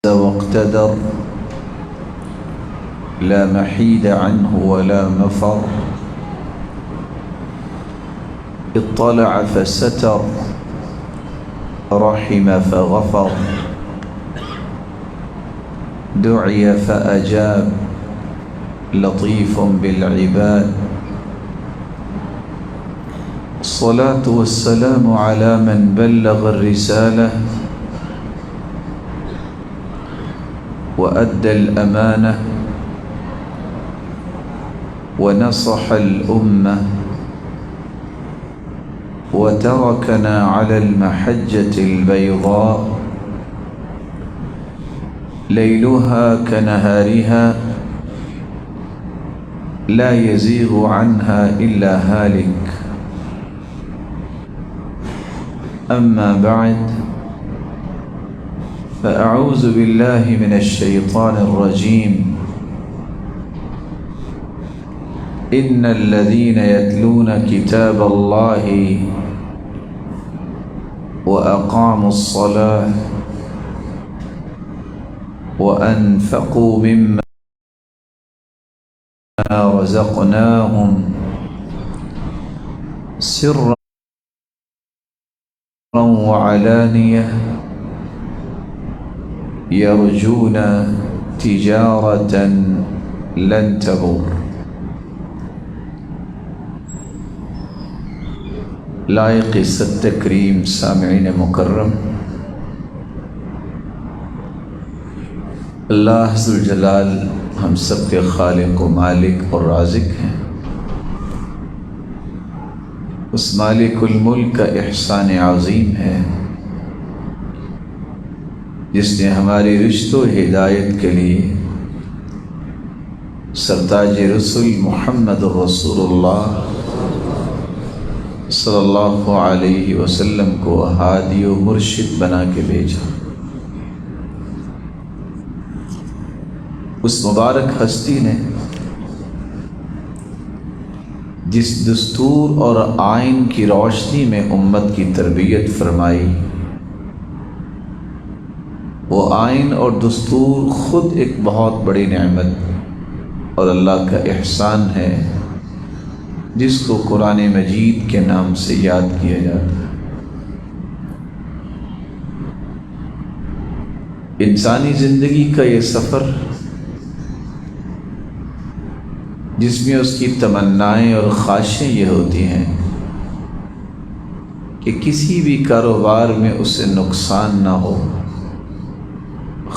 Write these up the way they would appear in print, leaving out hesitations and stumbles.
واقتدر لا محيد عنه ولا مفر اطلع فستر رحم فغفر دعي فأجاب لطيف بالعباد الصلاة والسلام على من بلغ الرسالة وأدى الأمانة ونصح الأمة وتركنا على المحجة البيضاء ليلها كنهارها لا يزيغ عنها إلا هالك. أما بعد فأعوذ بالله من الشيطان الرجيم. إن الذين يتلون كتاب الله وأقاموا الصلاة وأنفقوا مما رزقناهم سرا وعلانية يرجون تجارة لن تبور. لائق عزت تکریم سامعین مکرم، اللہ ذو الجلال ہم سب کے خالق و مالک اور رازق ہیں۔ اس مالک الملک کا احسان عظیم ہے جس نے ہماری رشت و ہدایت کے لیے سرتاج رسول محمد رسول اللہ صلی اللہ علیہ وسلم کو ہادی و مرشد بنا کے بھیجا۔ اس مبارک ہستی نے جس دستور اور آئین کی روشنی میں امت کی تربیت فرمائی، وہ آئین اور دستور خود ایک بہت بڑی نعمت اور اللہ کا احسان ہے جس کو قرآن مجید کے نام سے یاد کیا جاتا ہے۔ انسانی زندگی کا یہ سفر جس میں اس کی تمنائیں اور خواہشیں یہ ہوتی ہیں کہ کسی بھی کاروبار میں اسے نقصان نہ ہو،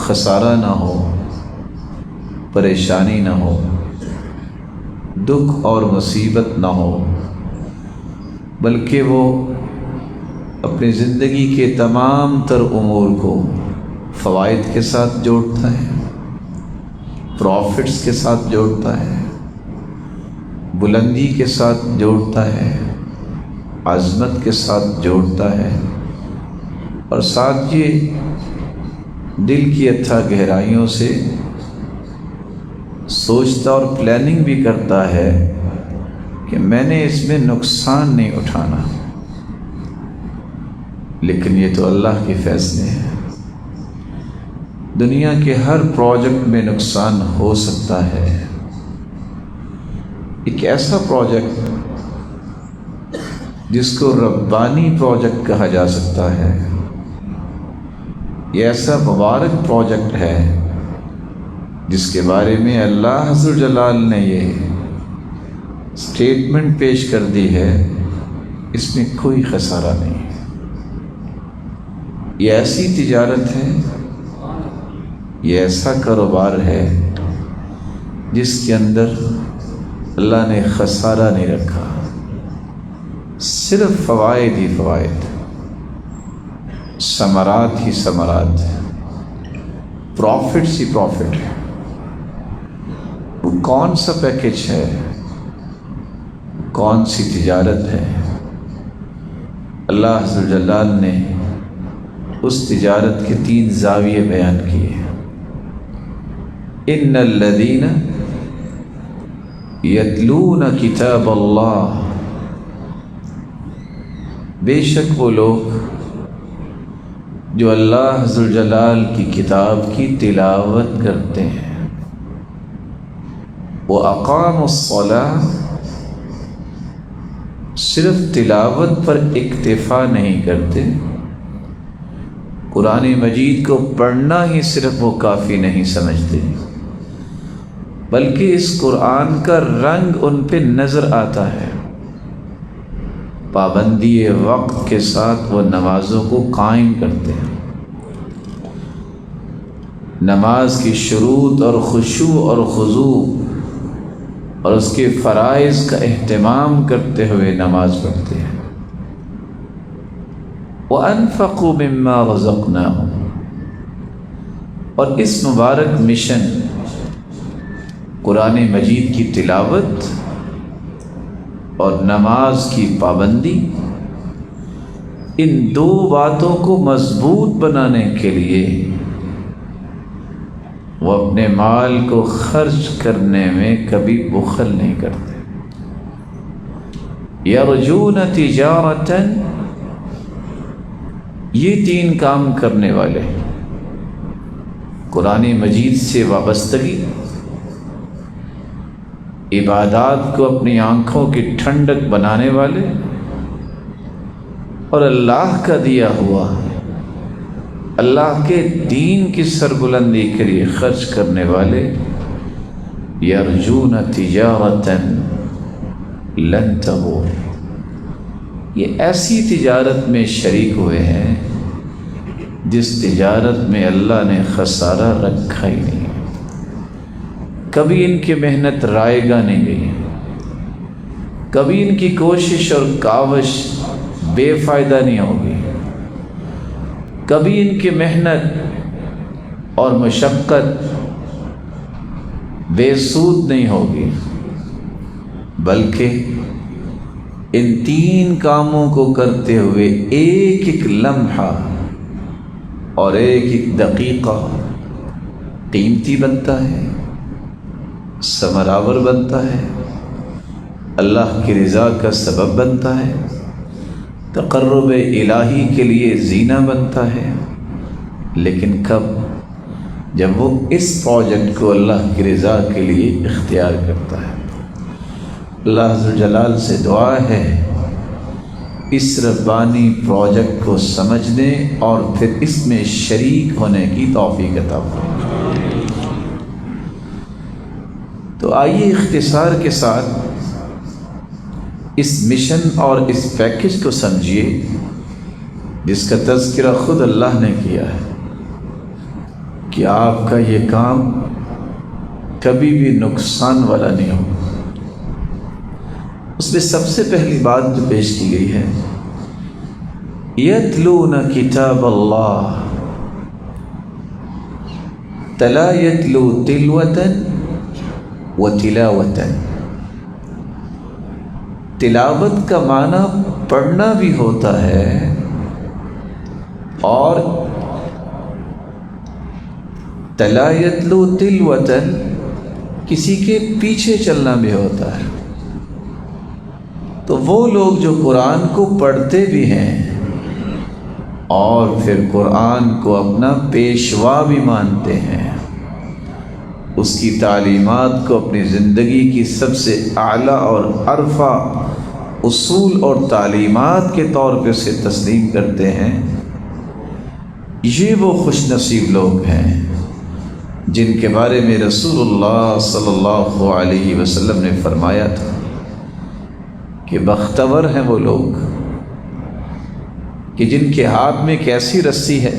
خسارہ نہ ہو، پریشانی نہ ہو، دکھ اور مصیبت نہ ہو، بلکہ وہ اپنی زندگی کے تمام تر امور کو فوائد کے ساتھ جوڑتا ہے، پروفٹس کے ساتھ جوڑتا ہے، بلندی کے ساتھ جوڑتا ہے، عظمت کے ساتھ جوڑتا ہے، اور ساتھ یہ دل کی اتھا گہرائیوں سے سوچتا اور پلاننگ بھی کرتا ہے کہ میں نے اس میں نقصان نہیں اٹھانا، لیکن یہ تو اللہ کے فیصلے ہیں۔ دنیا کے ہر پروجیکٹ میں نقصان ہو سکتا ہے۔ ایک ایسا پروجیکٹ جس کو ربانی پروجیکٹ کہا جا سکتا ہے، یہ ایسا مبارک پروجیکٹ ہے جس کے بارے میں اللہ ذو الجلال نے یہ سٹیٹمنٹ پیش کر دی ہے، اس میں کوئی خسارہ نہیں۔ یہ ایسی تجارت ہے، یہ ایسا کاروبار ہے جس کے اندر اللہ نے خسارہ نہیں رکھا، صرف فوائد ہی فوائد، ثمرات ہی ثمرات، پروفٹس ہی پروفٹ ہے۔ وہ کون سا پیکج ہے، کون سی تجارت ہے؟ اللہ ذو الجلال نے اس تجارت کے 3 زاویے بیان کیے۔ ان الذین یتلون کتاب اللہ، بے شک وہ لوگ جو اللہ ذوالجلال کی کتاب کی تلاوت کرتے ہیں، وہ اقام الصلاۃ، صرف تلاوت پر اکتفا نہیں کرتے، قرآن مجید کو پڑھنا ہی صرف وہ کافی نہیں سمجھتے، بلکہ اس قرآن کا رنگ ان پہ نظر آتا ہے۔ پابندی وقت کے ساتھ وہ نمازوں کو قائم کرتے ہیں، نماز کی شروط اور خشوع اور خضوع اور اس کے فرائض کا اہتمام کرتے ہوئے نماز پڑھتے ہیں۔ وَأَنفَقُوا مِمَّا رَزَقْنَاهُمْ، اور اس مبارک مشن قرآن مجید کی تلاوت اور نماز کی پابندی، ان دو باتوں کو مضبوط بنانے کے لیے وہ اپنے مال کو خرچ کرنے میں کبھی بخل نہیں کرتے۔ یرجون تجارتا، یہ تین کام کرنے والے، قرآن مجید سے وابستگی، عبادات کو اپنی آنکھوں کی ٹھنڈک بنانے والے، اور اللہ کا دیا ہوا، اللہ کے دین کی سربلندی کے لیے خرچ کرنے والے، یرجون تجارتا لن تبور، یہ ایسی تجارت میں شریک ہوئے ہیں جس تجارت میں اللہ نے خسارہ رکھا ہی نہیں، کبھی ان کی محنت رائے گا نہیں گئی، کبھی ان کی کوشش اور کاوش بے فائدہ نہیں ہوگی، کبھی ان کی محنت اور مشقت بے سود نہیں ہوگی، بلکہ ان تین کاموں کو کرتے ہوئے ایک ایک لمحہ اور ایک ایک دقیقہ قیمتی بنتا ہے، ثمرآور بنتا ہے، اللہ کی رضا کا سبب بنتا ہے، تقرب الہی کے لیے زینہ بنتا ہے۔ لیکن کب؟ جب وہ اس پروجیکٹ کو اللہ کی رضا کے لیے اختیار کرتا ہے۔ اللہ ذوالجلال سے دعا ہے اس ربانی پروجیکٹ کو سمجھنے اور پھر اس میں شریک ہونے کی توفیق عطا فرمائے۔ تو آئیے اختصار کے ساتھ اس مشن اور اس پیکج کو سمجھیے جس کا تذکرہ خود اللہ نے کیا ہے کہ آپ کا یہ کام کبھی بھی نقصان والا نہیں ہو۔ اس میں سب سے پہلی بات جو پیش کی گئی ہے، یتلون کتاب اللہ، تلا یتلو تلوتا و تلاوتا، تلاوت کا معنی پڑھنا بھی ہوتا ہے اور تلا یتلو تلوتا کسی کے پیچھے چلنا بھی ہوتا ہے۔ تو وہ لوگ جو قرآن کو پڑھتے بھی ہیں اور پھر قرآن کو اپنا پیشوا بھی مانتے ہیں، اس کی تعلیمات کو اپنی زندگی کی سب سے اعلیٰ اور عرفہ اصول اور تعلیمات کے طور پہ اسے تسلیم کرتے ہیں، یہ وہ خوش نصیب لوگ ہیں جن کے بارے میں رسول اللہ صلی اللہ علیہ وسلم نے فرمایا تھا کہ بختور ہیں وہ لوگ کہ جن کے ہاتھ میں ایک ایسی رسی ہے،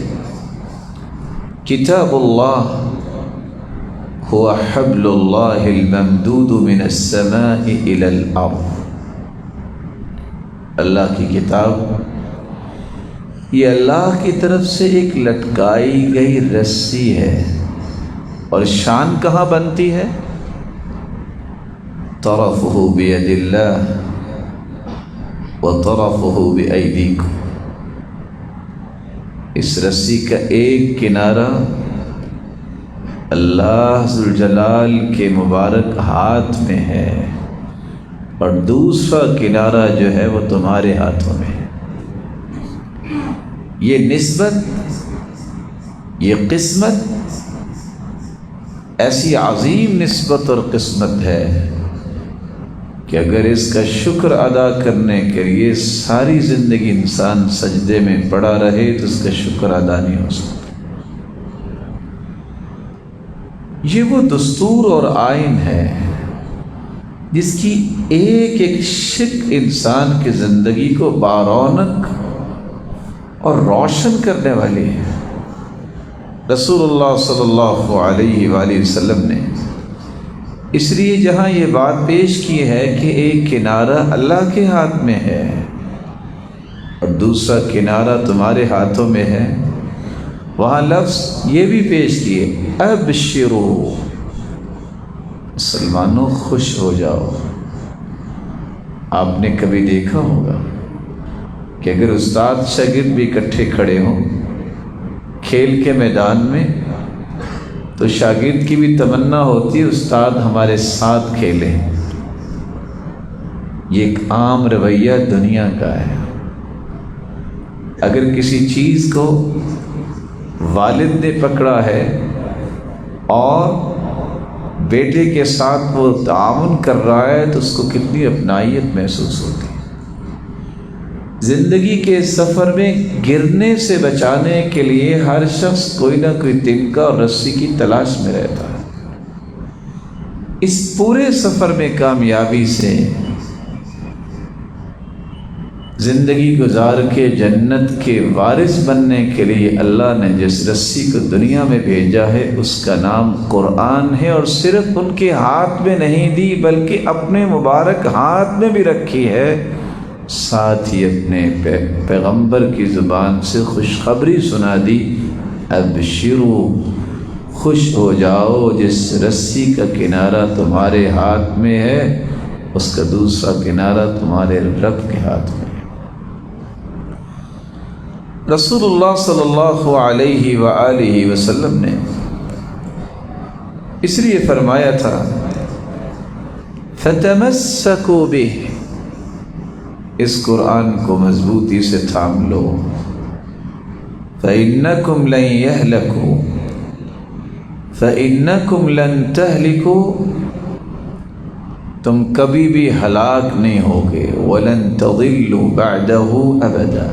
کتاب اللہ هو حبل اللہ الممدود من السماء الى الارض، اللہ کی کتاب یہ اللہ کی طرف سے ایک لٹکائی گئی رسی ہے، اور شان کہاں بنتی ہے؟ طرفہ بید اللہ وطرفہ بایدیکم، اس رسی کا ایک کنارہ اللہ ذوالجلال کے مبارک ہاتھ میں ہے اور دوسرا کنارہ جو ہے وہ تمہارے ہاتھوں میں ہے۔ یہ نسبت یہ قسمت ایسی عظیم نسبت اور قسمت ہے کہ اگر اس کا شکر ادا کرنے کے لیے ساری زندگی انسان سجدے میں پڑا رہے تو اس کا شکر ادا نہیں ہو سکتا۔ یہ وہ دستور اور آئین ہے جس کی ایک ایک شک انسان کی زندگی کو بارونق اور روشن کرنے والی ہے۔ رسول اللہ صلی اللہ علیہ وآلہ وسلم نے اس لیے جہاں یہ بات پیش کی ہے کہ ایک کنارہ اللہ کے ہاتھ میں ہے اور دوسرا کنارہ تمہارے ہاتھوں میں ہے، وہاں لفظ یہ بھی پیش کیے ابشرو، مسلمانوں خوش ہو جاؤ۔ آپ نے کبھی دیکھا ہوگا کہ اگر استاد شاگرد بھی اکٹھے کھڑے ہوں کھیل کے میدان میں تو شاگرد کی بھی تمنا ہوتی ہے استاد ہمارے ساتھ کھیلے۔ یہ ایک عام رویہ دنیا کا ہے۔ اگر کسی چیز کو والد نے پکڑا ہے اور بیٹے کے ساتھ وہ تعاون کر رہا ہے تو اس کو کتنی اپنائیت محسوس ہوتی ہے۔ زندگی کے سفر میں گرنے سے بچانے کے لیے ہر شخص کوئی نہ کوئی تنکا اور رسی کی تلاش میں رہتا ہے۔ اس پورے سفر میں کامیابی سے زندگی گزار کے جنت کے وارث بننے کے لیے اللہ نے جس رسی کو دنیا میں بھیجا ہے اس کا نام قرآن ہے، اور صرف ان کے ہاتھ میں نہیں دی بلکہ اپنے مبارک ہاتھ میں بھی رکھی ہے، ساتھ ہی اپنے پیغمبر کی زبان سے خوشخبری سنا دی، ابشرو، خوش ہو جاؤ، جس رسی کا کنارہ تمہارے ہاتھ میں ہے اس کا دوسرا کنارہ تمہارے رب کے ہاتھ میں ہے۔ رسول اللہ صلی اللہ علیہ وآلہ وسلم نے اس لیے فرمایا تھا فتمسکوا بہ، اس قرآن کو مضبوطی سے تھام لو، فإنکم لن یہلکوا، فإنکم لن تہلکوا، تم کبھی بھی ہلاک نہیں ہوگے، ولن تضلوا بعدہ ابدا،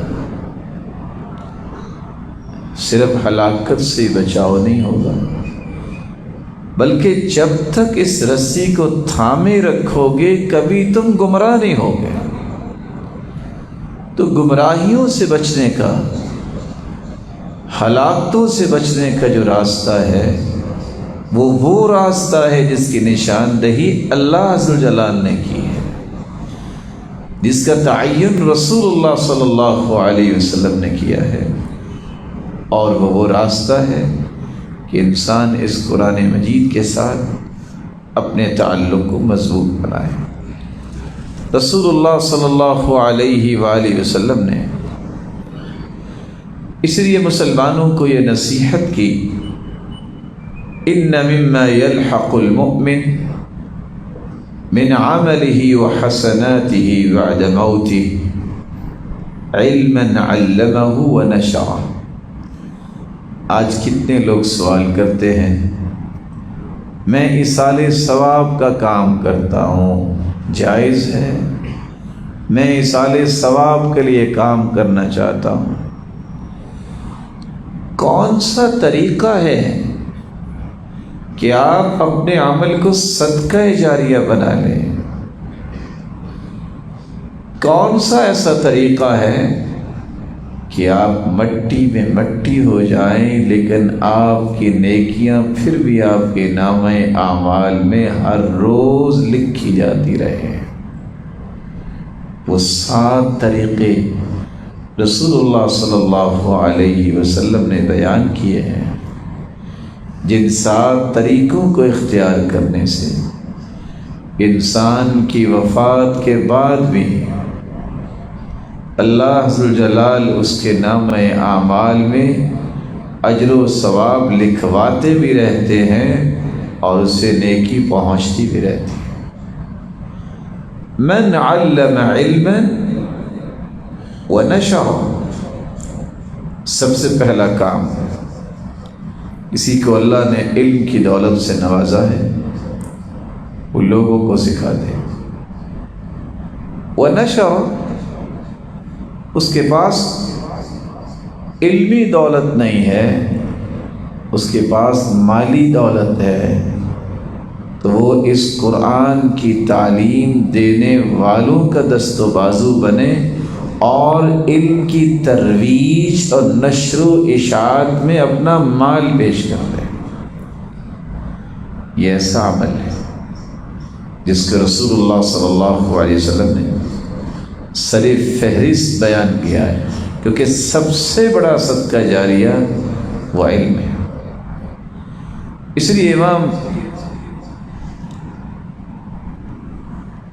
صرف ہلاکت سے بچاؤ نہیں ہوگا بلکہ جب تک اس رسی کو تھامے رکھو گے کبھی تم گمراہ نہیں ہوگے۔ تو گمراہیوں سے بچنے کا، ہلاکتوں سے بچنے کا جو راستہ ہے وہ راستہ ہے جس کی نشاندہی اللہ عز و جلال نے کی ہے، جس کا تعین رسول اللہ صلی اللہ علیہ وسلم نے کیا ہے، اور وہ راستہ ہے کہ انسان اس قرآن مجید کے ساتھ اپنے تعلق کو مضبوط بنائے۔ رسول اللہ صلی اللہ علیہ وآلہ وسلم نے اس لیے مسلمانوں کو یہ نصیحت کی، ان مما يلحق المؤمن من عمله وحسناته بعد موته علما علمه ونشره۔ آج کتنے لوگ سوال کرتے ہیں میں ایصال ثواب کا کام کرتا ہوں، جائز ہے؟ میں ایصال ثواب کے لیے کام کرنا چاہتا ہوں، کون سا طریقہ ہے کہ آپ اپنے عمل کو صدقہ جاریہ بنا لیں؟ کون سا ایسا طریقہ ہے کہ آپ مٹی میں مٹی ہو جائیں لیکن آپ کی نیکیاں پھر بھی آپ کے نامہ اعمال میں ہر روز لکھی جاتی رہیں؟ وہ 7 طریقے رسول اللہ صلی اللہ علیہ وسلم نے بیان کیے ہیں، جن 7 طریقوں کو اختیار کرنے سے انسان کی وفات کے بعد بھی اللہ عز و جلال اس کے نامہ اعمال میں اجر و ثواب لکھواتے بھی رہتے ہیں اور اسے نیکی پہنچتی بھی رہتی ہے۔ من علم علما ونشر، سب سے پہلا کام کسی کو اللہ نے علم کی دولت سے نوازا ہے، وہ لوگوں کو سکھا دے۔ وَنَشَرَ، اس کے پاس علمی دولت نہیں ہے، اس کے پاس مالی دولت ہے، تو وہ اس قرآن کی تعلیم دینے والوں کا دست و بازو بنے اور علم کی ترویج اور نشر و اشاعت میں اپنا مال پیش کر دے۔ یہ ایسا عمل ہے جس کو رسول اللہ صلی اللہ علیہ وسلم نے سر فہرست بیان کیا ہے، کیونکہ سب سے بڑا صدقہ جاریہ وہ علم ہے۔ اس لیے امام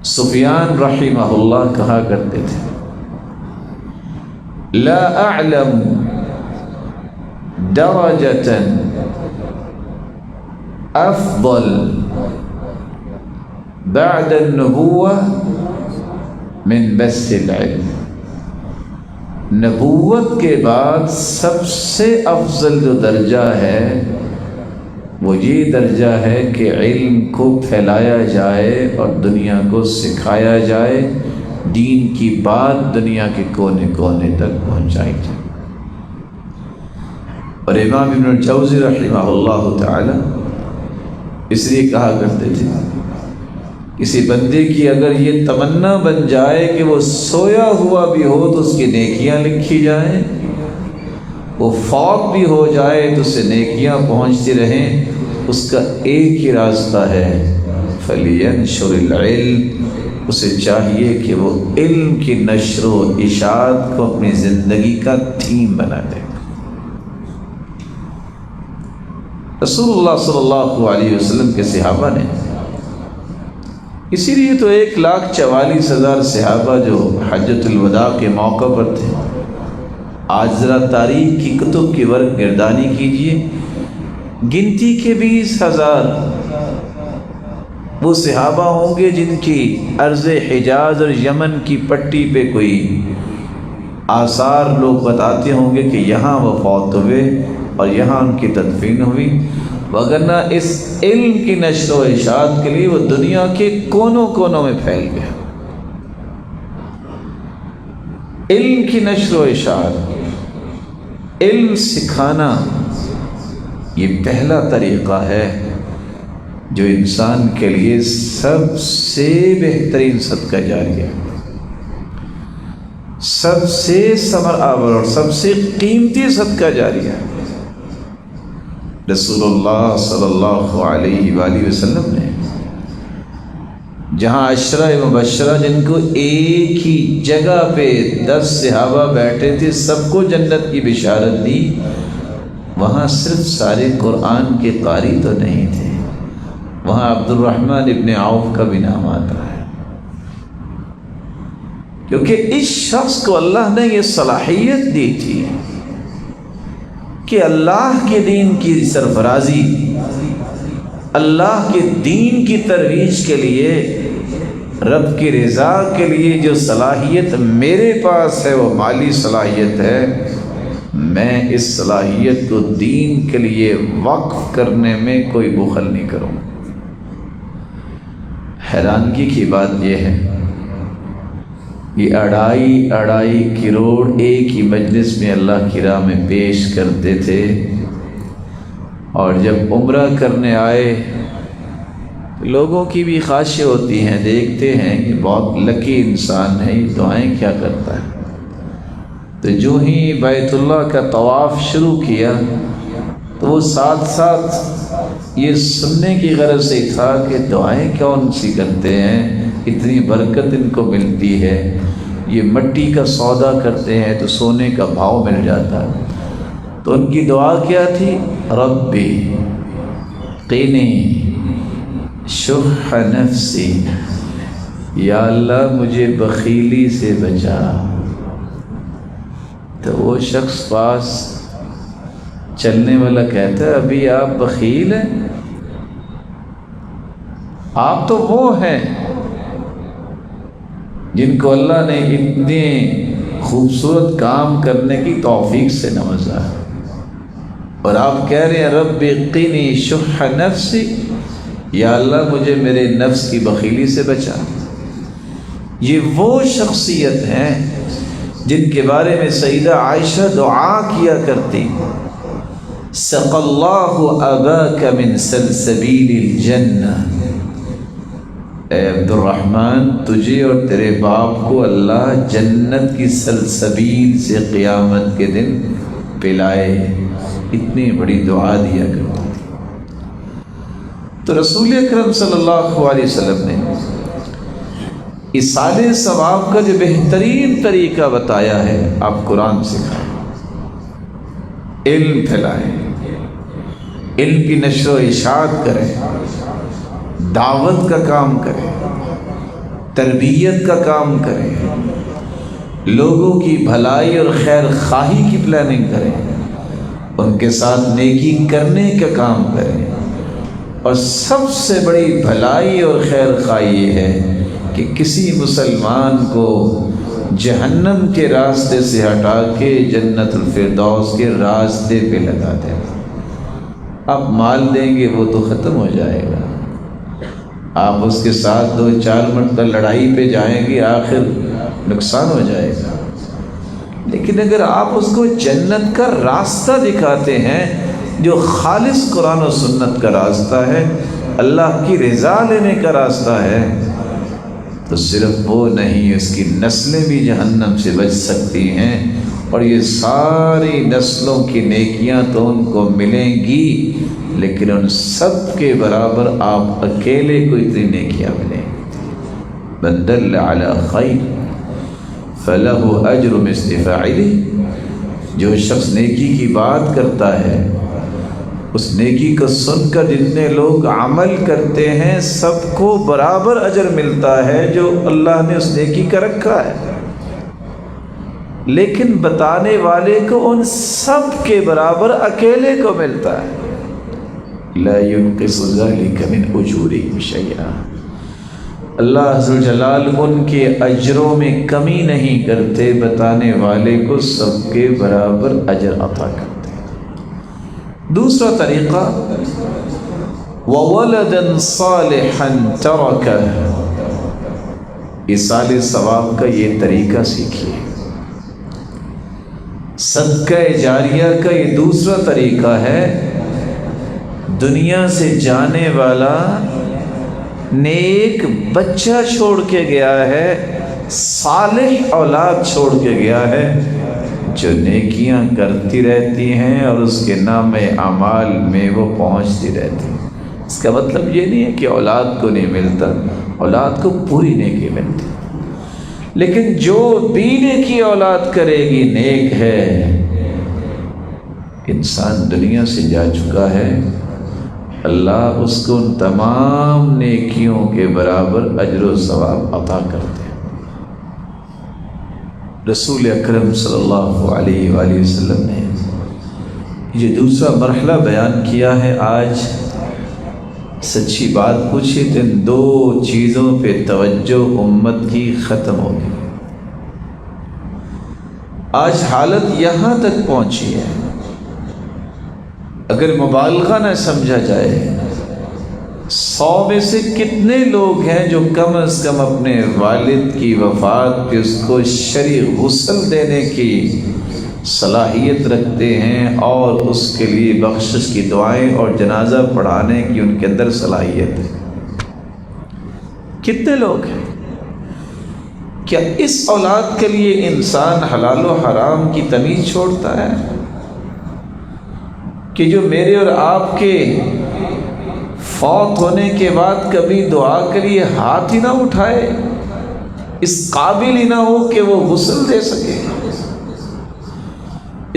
سفیان رحمہ اللہ کہا کرتے تھے، لا اعلم درجة افضل بعد النبوة من بث العلم۔ نبوت کے بعد سب سے افضل جو درجہ ہے وہ یہ درجہ ہے کہ علم کو پھیلایا جائے اور دنیا کو سکھایا جائے، دین کی بات دنیا کے کونے کونے تک پہنچائی جائے۔ اور امام ابن الجوزی رحمہ اللہ تعالی اس لیے کہا کرتے تھے، کسی بندے کی اگر یہ تمنا بن جائے کہ وہ سویا ہوا بھی ہو تو اس کی نیکیاں لکھی جائیں، وہ فوت بھی ہو جائے تو اسے نیکیاں پہنچتی رہیں، اس کا ایک ہی راستہ ہے، فَلْيَنْشُرِ الْعِلْمِ، اسے چاہیے کہ وہ علم کی نشر و اشاعت کو اپنی زندگی کا تھیم بنا دے۔ رسول اللہ صلی اللہ علیہ وسلم کے صحابہ نے، اسی لیے تو 1,44,000 صحابہ جو حجۃ الوداع کے موقع پر تھے، آج ذرا تاریخ کی کتب کی ورق گردانی کیجئے، گنتی کے 20,000 وہ صحابہ ہوں گے جن کی ارض حجاز اور یمن کی پٹی پہ کوئی آثار لوگ بتاتے ہوں گے کہ یہاں وہ فوت ہوئے اور یہاں ان کی تدفین ہوئی، وگرنہ اس علم کی نشر و اشاعت کے لیے وہ دنیا کے کونوں کونوں میں پھیل گیا۔ علم کی نشر و اشاعت، علم سکھانا، یہ پہلا طریقہ ہے جو انسان کے لیے سب سے بہترین صدقہ جاریہ، سب سے ثمر آور اور سب سے قیمتی صدقہ جاریہ ہے۔ رسول اللہ صلی اللہ علیہ وآلہ وسلم نے جہاں عشرہ مبشرہ جن کو ایک ہی جگہ پہ 10 صحابہ بیٹھے تھے سب کو جنت کی بشارت دی، وہاں صرف سارے قرآن کے قاری تو نہیں تھے، وہاں عبد الرحمن ابن عوف کا بھی نام آتا ہے، کیونکہ اس شخص کو اللہ نے یہ صلاحیت دی تھی کہ اللہ کے دین کی سرفرازی، اللہ کے دین کی ترویج کے لیے، رب کی رضا کے لیے جو صلاحیت میرے پاس ہے وہ مالی صلاحیت ہے، میں اس صلاحیت کو دین کے لیے وقف کرنے میں کوئی بخل نہیں کروں۔ حیرانگی کی بات یہ ہے، یہ 2.5 کروڑ ایک ہی مجلس میں اللہ کی راہ میں پیش کرتے تھے، اور جب عمرہ کرنے آئے لوگوں کی بھی خواہشیں ہوتی ہیں، دیکھتے ہیں کہ بہت لکی انسان ہے، یہ دعائیں کیا کرتا ہے، تو جو ہی بیت اللہ کا طواف شروع کیا تو وہ ساتھ ساتھ یہ سننے کی غرض سے تھا کہ دعائیں کون سی کرتے ہیں، اتنی برکت ان کو ملتی ہے، یہ مٹی کا سودا کرتے ہیں تو سونے کا بھاؤ مل جاتا ہے، تو ان کی دعا کیا تھی، ربی قینی شح نفسی، یا اللہ مجھے بخیلی سے بچا۔ تو وہ شخص پاس چلنے والا کہتا ہے، ابھی آپ بخیل ہیں؟ آپ تو وہ ہیں جن کو اللہ نے اتنے خوبصورت کام کرنے کی توفیق سے نوازا ہے۔ اور آپ کہہ رہے ہیں رب قنی شح نفسی، یا اللہ مجھے میرے نفس کی بخیلی سے بچا۔ یہ وہ شخصیت ہیں جن کے بارے میں سیدہ عائشہ دعا کیا کرتی، سقى اللہ اباک من سلسبیل الجنہ، اے عبد الرحمن تجھے اور تیرے باپ کو اللہ جنت کی سلسبیل سے قیامت کے دن پلائے۔ اتنی بڑی دعا دیا کرتا تو رسول اکرم صلی اللہ علیہ وسلم نے ایصال ثواب کا جو بہترین طریقہ بتایا ہے، آپ قرآن سکھائیں، علم پھیلائیں، علم کی نشر و اشاعت کریں، دعوت کا کام کریں، تربیت کا کام کریں، لوگوں کی بھلائی اور خیر خواہی کی پلاننگ کریں، ان کے ساتھ نیکی کرنے کا کام کریں۔ اور سب سے بڑی بھلائی اور خیر خواہی یہ ہے کہ کسی مسلمان کو جہنم کے راستے سے ہٹا کے جنت الفردوس کے راستے پہ لگا دیں۔ آپ مال دیں گے وہ تو ختم ہو جائے گا، آپ اس کے ساتھ 2-4 مرتبہ لڑائی پہ جائیں گے، آخر نقصان ہو جائے گا۔ لیکن اگر آپ اس کو جنت کا راستہ دکھاتے ہیں جو خالص قرآن و سنت کا راستہ ہے، اللہ کی رضا لینے کا راستہ ہے، تو صرف وہ نہیں، اس کی نسلیں بھی جہنم سے بچ سکتی ہیں، اور یہ ساری نسلوں کی نیکیاں تو ان کو ملیں گی، لیکن ان سب کے برابر آپ اکیلے کو اتنی نیکیاں ملیں گی۔ من دل علی خیر فلہ اجر مثل فاعلہ، جو شخص نیکی کی بات کرتا ہے، اس نیکی کو سن کر جتنے لوگ عمل کرتے ہیں سب کو برابر اجر ملتا ہے جو اللہ نے اس نیکی کا رکھا ہے، لیکن بتانے والے کو ان سب کے برابر اکیلے کو ملتا ہے۔ لا ينقص ذلك من اجورهم شیئا، اللہ عز و جلال ان کے اجروں میں کمی نہیں کرتے، بتانے والے کو سب کے برابر اجر عطا کرتے۔ دوسرا طریقہ وَوَلَدًا صَالِحًا تَرَكَهُ، ایصال ثواب کا یہ طریقہ سیکھیے۔ صدقہ جاریہ کا یہ دوسرا طریقہ ہے، دنیا سے جانے والا نیک بچہ چھوڑ کے گیا ہے، صالح اولاد چھوڑ کے گیا ہے جو نیکیاں کرتی رہتی ہیں اور اس کے نام اعمال میں وہ پہنچتی رہتی ہیں۔ اس کا مطلب یہ نہیں ہے کہ اولاد کو نہیں ملتا، اولاد کو پوری نیکی ملتی، لیکن جو بھی نیکی اولاد کرے گی نیک ہے۔ انسان دنیا سے جا چکا ہے، اللہ اس کو ان تمام نیکیوں کے برابر اجر و ثواب عطا کرتے ہیں۔ رسول اکرم صلی اللہ علیہ وآلہ وسلم نے یہ دوسرا مرحلہ بیان کیا ہے۔ آج سچی بات پوچھے تو ان 2 چیزوں پہ توجہ امت کی ختم ہو گئی۔ آج حالت یہاں تک پہنچی ہے، اگر مبالغہ نہ سمجھا جائے، 100 میں سے کتنے لوگ ہیں جو کم از کم اپنے والد کی وفات پہ اس کو شرعی غسل دینے کی صلاحیت رکھتے ہیں، اور اس کے لیے بخشش کی دعائیں اور جنازہ پڑھانے کی ان کے اندر صلاحیت ہے؟ کتنے لوگ ہیں؟ کیا اس اولاد کے لیے انسان حلال و حرام کی تمیز چھوڑتا ہے کہ جو میرے اور آپ کے فوت ہونے کے بعد کبھی دعا کے لیے ہاتھ ہی نہ اٹھائے، اس قابل ہی نہ ہو کہ وہ غسل دے سکے،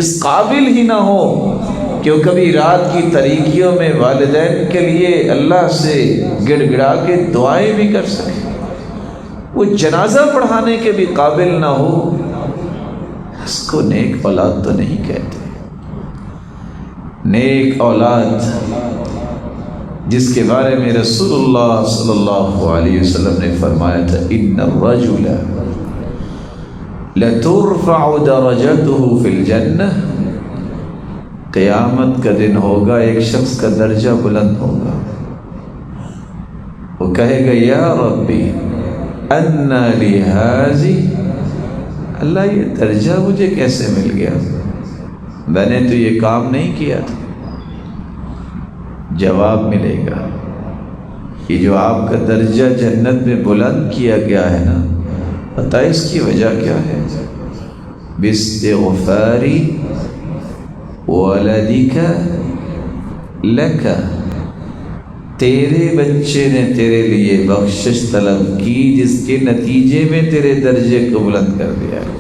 اس قابل ہی نہ ہو کہ وہ کبھی رات کی تاریکیوں میں والدین کے لیے اللہ سے گڑ گڑا کے دعائیں بھی کر سکے، وہ جنازہ پڑھانے کے بھی قابل نہ ہو، اس کو نیک اولاد تو نہیں کہتے۔ نیک اولاد جس کے بارے میں رسول اللہ صلی اللہ علیہ وسلم نے فرمایا تھا، ان الرجل لترفع درجته فی الجنہ قیامت کا دن ہوگا، ایک شخص کا درجہ بلند ہوگا، وہ کہے گا یا ربی انا لی ھذی، اللہ یہ درجہ مجھے کیسے مل گیا، میں نے تو یہ کام نہیں کیا تھا۔ جواب ملے گا کہ جو آپ کا درجہ جنت میں بلند کیا گیا ہے نا، پتہ اس کی وجہ کیا ہے؟ باستغفار ولدک لک، تیرے بچے نے تیرے لیے بخشش طلب کی جس کے نتیجے میں تیرے درجے کو بلند کر دیا ہے۔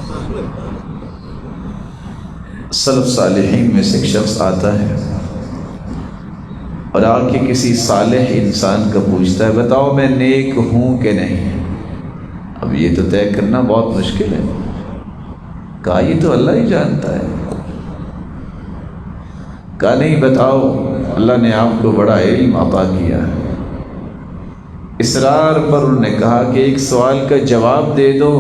سلف صالحین میں سے ایک شخص آتا ہے اور آ کے کسی صالح انسان کا پوچھتا ہے بتاؤ میں نیک ہوں کہ نہیں۔ اب یہ تو طے کرنا بہت مشکل ہے، کہا یہ تو اللہ ہی جانتا ہے۔ کہا نہیں بتاؤ، اللہ نے آپ کو بڑا علم عطا کیا ہے۔ اصرار پر انہوں نے کہا کہ ایک سوال کا جواب دے دو،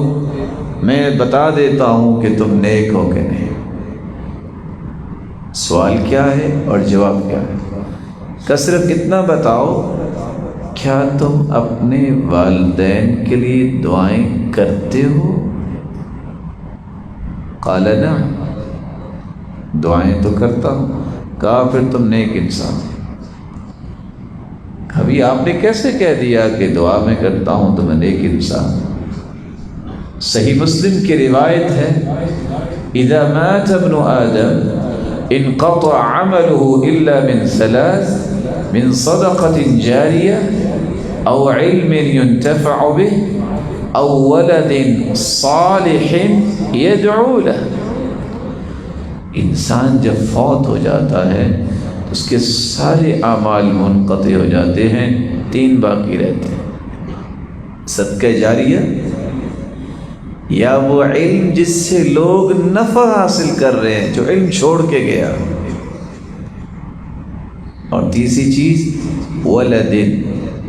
میں بتا دیتا ہوں کہ تم نیک ہو کہ نہیں۔ سوال کیا ہے اور جواب کیا ہے؟ صرف اتنا بتاؤ، کیا تم اپنے والدین کے لیے دعائیں کرتے ہو؟ قال نعم، دعائیں تو کرتا ہوں۔ کہا پھر تم نیک انسان۔ ابھی آپ نے کیسے کہہ دیا کہ دعا میں کرتا ہوں تو میں نیک انسان؟ صحیح مسلم کی روایت ہے اذا مات ابن آدم انقطع عمله الا من ثلاث، من صدقة جاریہ او علم ينتفع به او ولد صالح يدعو له۔ انسان جب فوت ہو جاتا ہے تو اس کے سارے اعمال منقطع ہو جاتے ہیں، تین باقی رہتے ہیں، صدقہ جاریہ یا وہ علم جس سے لوگ نفع حاصل کر رہے ہیں، جو علم چھوڑ کے گیا، اور تیسری چیز ولد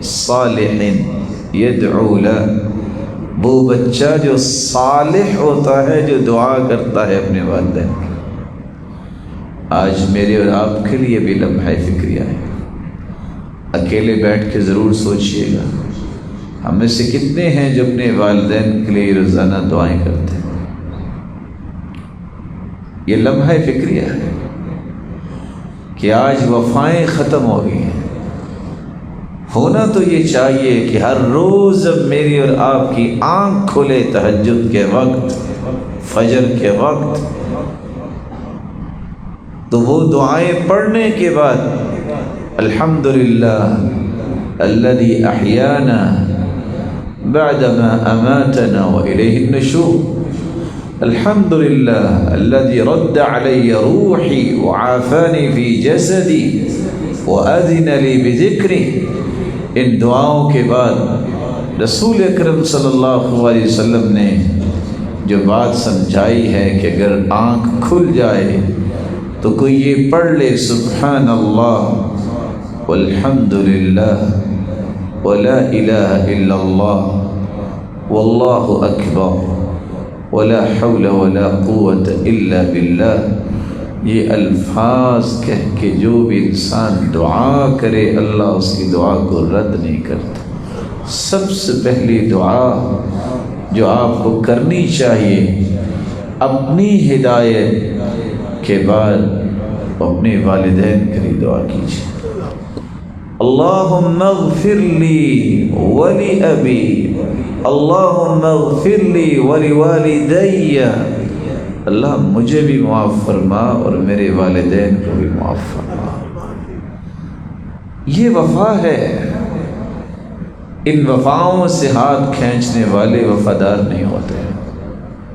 صالح یدعو له، وہ بچہ جو صالح ہوتا ہے، جو دعا کرتا ہے اپنے والدین کی۔ آج میرے اور آپ کے لیے بھی لمحہ فکریہ ہے، اکیلے بیٹھ کے ضرور سوچئے گا ہم میں سے کتنے ہیں جو اپنے والدین کے لیے روزانہ دعائیں کرتے ہیں۔ یہ لمحہ فکریہ ہے کہ آج وفائیں ختم ہو گئی ہیں۔ ہونا تو یہ چاہیے کہ ہر روز جب میری اور آپ کی آنکھ کھلے تہجد کے وقت، فجر کے وقت، تو وہ دعائیں پڑھنے کے بعد الحمدللہ الذی احیانا بعدما اماتنا والیہ النشور، الحمدللہ الذی رد علی روحی وعافانی فی جسدی وأذن لی بذکری، ان دعاؤں کے بعد رسول اکرم صلی اللہ علیہ وسلم نے جو بات سمجھائی ہے کہ اگر آنکھ کھل جائے تو کوئی یہ پڑھ لے سبحان اللہ والحمد للہ ولا الہ الا اللہ واللہ اکبر ولا حول ولا قوة الا باللہ، یہ الفاظ کہہ کے جو بھی انسان دعا کرے اللہ اس کی دعا کو رد نہیں کرتا۔ سب سے پہلی دعا جو آپ کو کرنی چاہیے اپنی ہدایت کے بعد اپنے والدین کے لیے دعا کیجیے، اللہم اغفر لی ولی ابی، اللہم اغفر لی ولی والدی، اللہ مجھے بھی معاف فرما اور میرے والدین کو بھی معاف فرما۔ یہ وفا ہے، ان وفاؤں سے ہاتھ کھینچنے والے وفادار نہیں ہوتے۔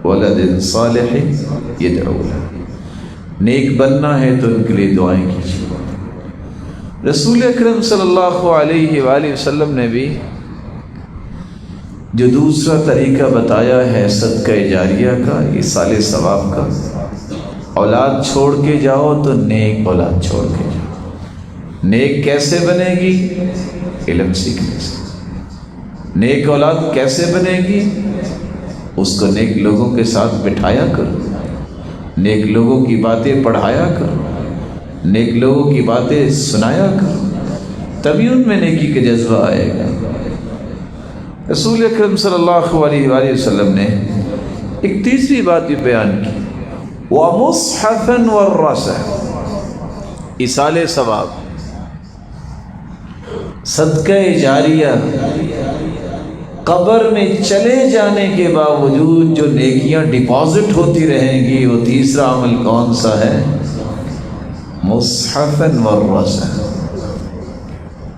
ولد صالح یدعو له، نیک بننا ہے تو ان کے لیے دعائیں کیجیے۔ رسول اکرم صلی اللہ علیہ وآلہ وسلم نے بھی جو دوسرا طریقہ بتایا ہے صدقہ جاریہ کا، یہ سال ثواب کا، اولاد چھوڑ کے جاؤ تو نیک اولاد چھوڑ کے جاؤ۔ نیک کیسے بنے گی؟ علم سیکھنے سے۔ نیک اولاد کیسے بنے گی؟ اس کو نیک لوگوں کے ساتھ بٹھایا کرو، نیک لوگوں کی باتیں پڑھایا کرو، نیک لوگوں کی باتیں سنایا کرو، تبھی ان میں نیکی کا جذبہ آئے گا۔ رسول اکرم صلی اللہ علیہ وآلہ وسلم نے ایک تیسری بات بھی بیان کی، وَمُصْحَفًا وَالرَّسَ، ایصال ثواب، صدقہ جاریہ۔ قبر میں چلے جانے کے باوجود جو نیکیاں ڈپازٹ ہوتی رہیں گی، وہ تیسرا عمل کون سا ہے؟ مصحفاً والرسا،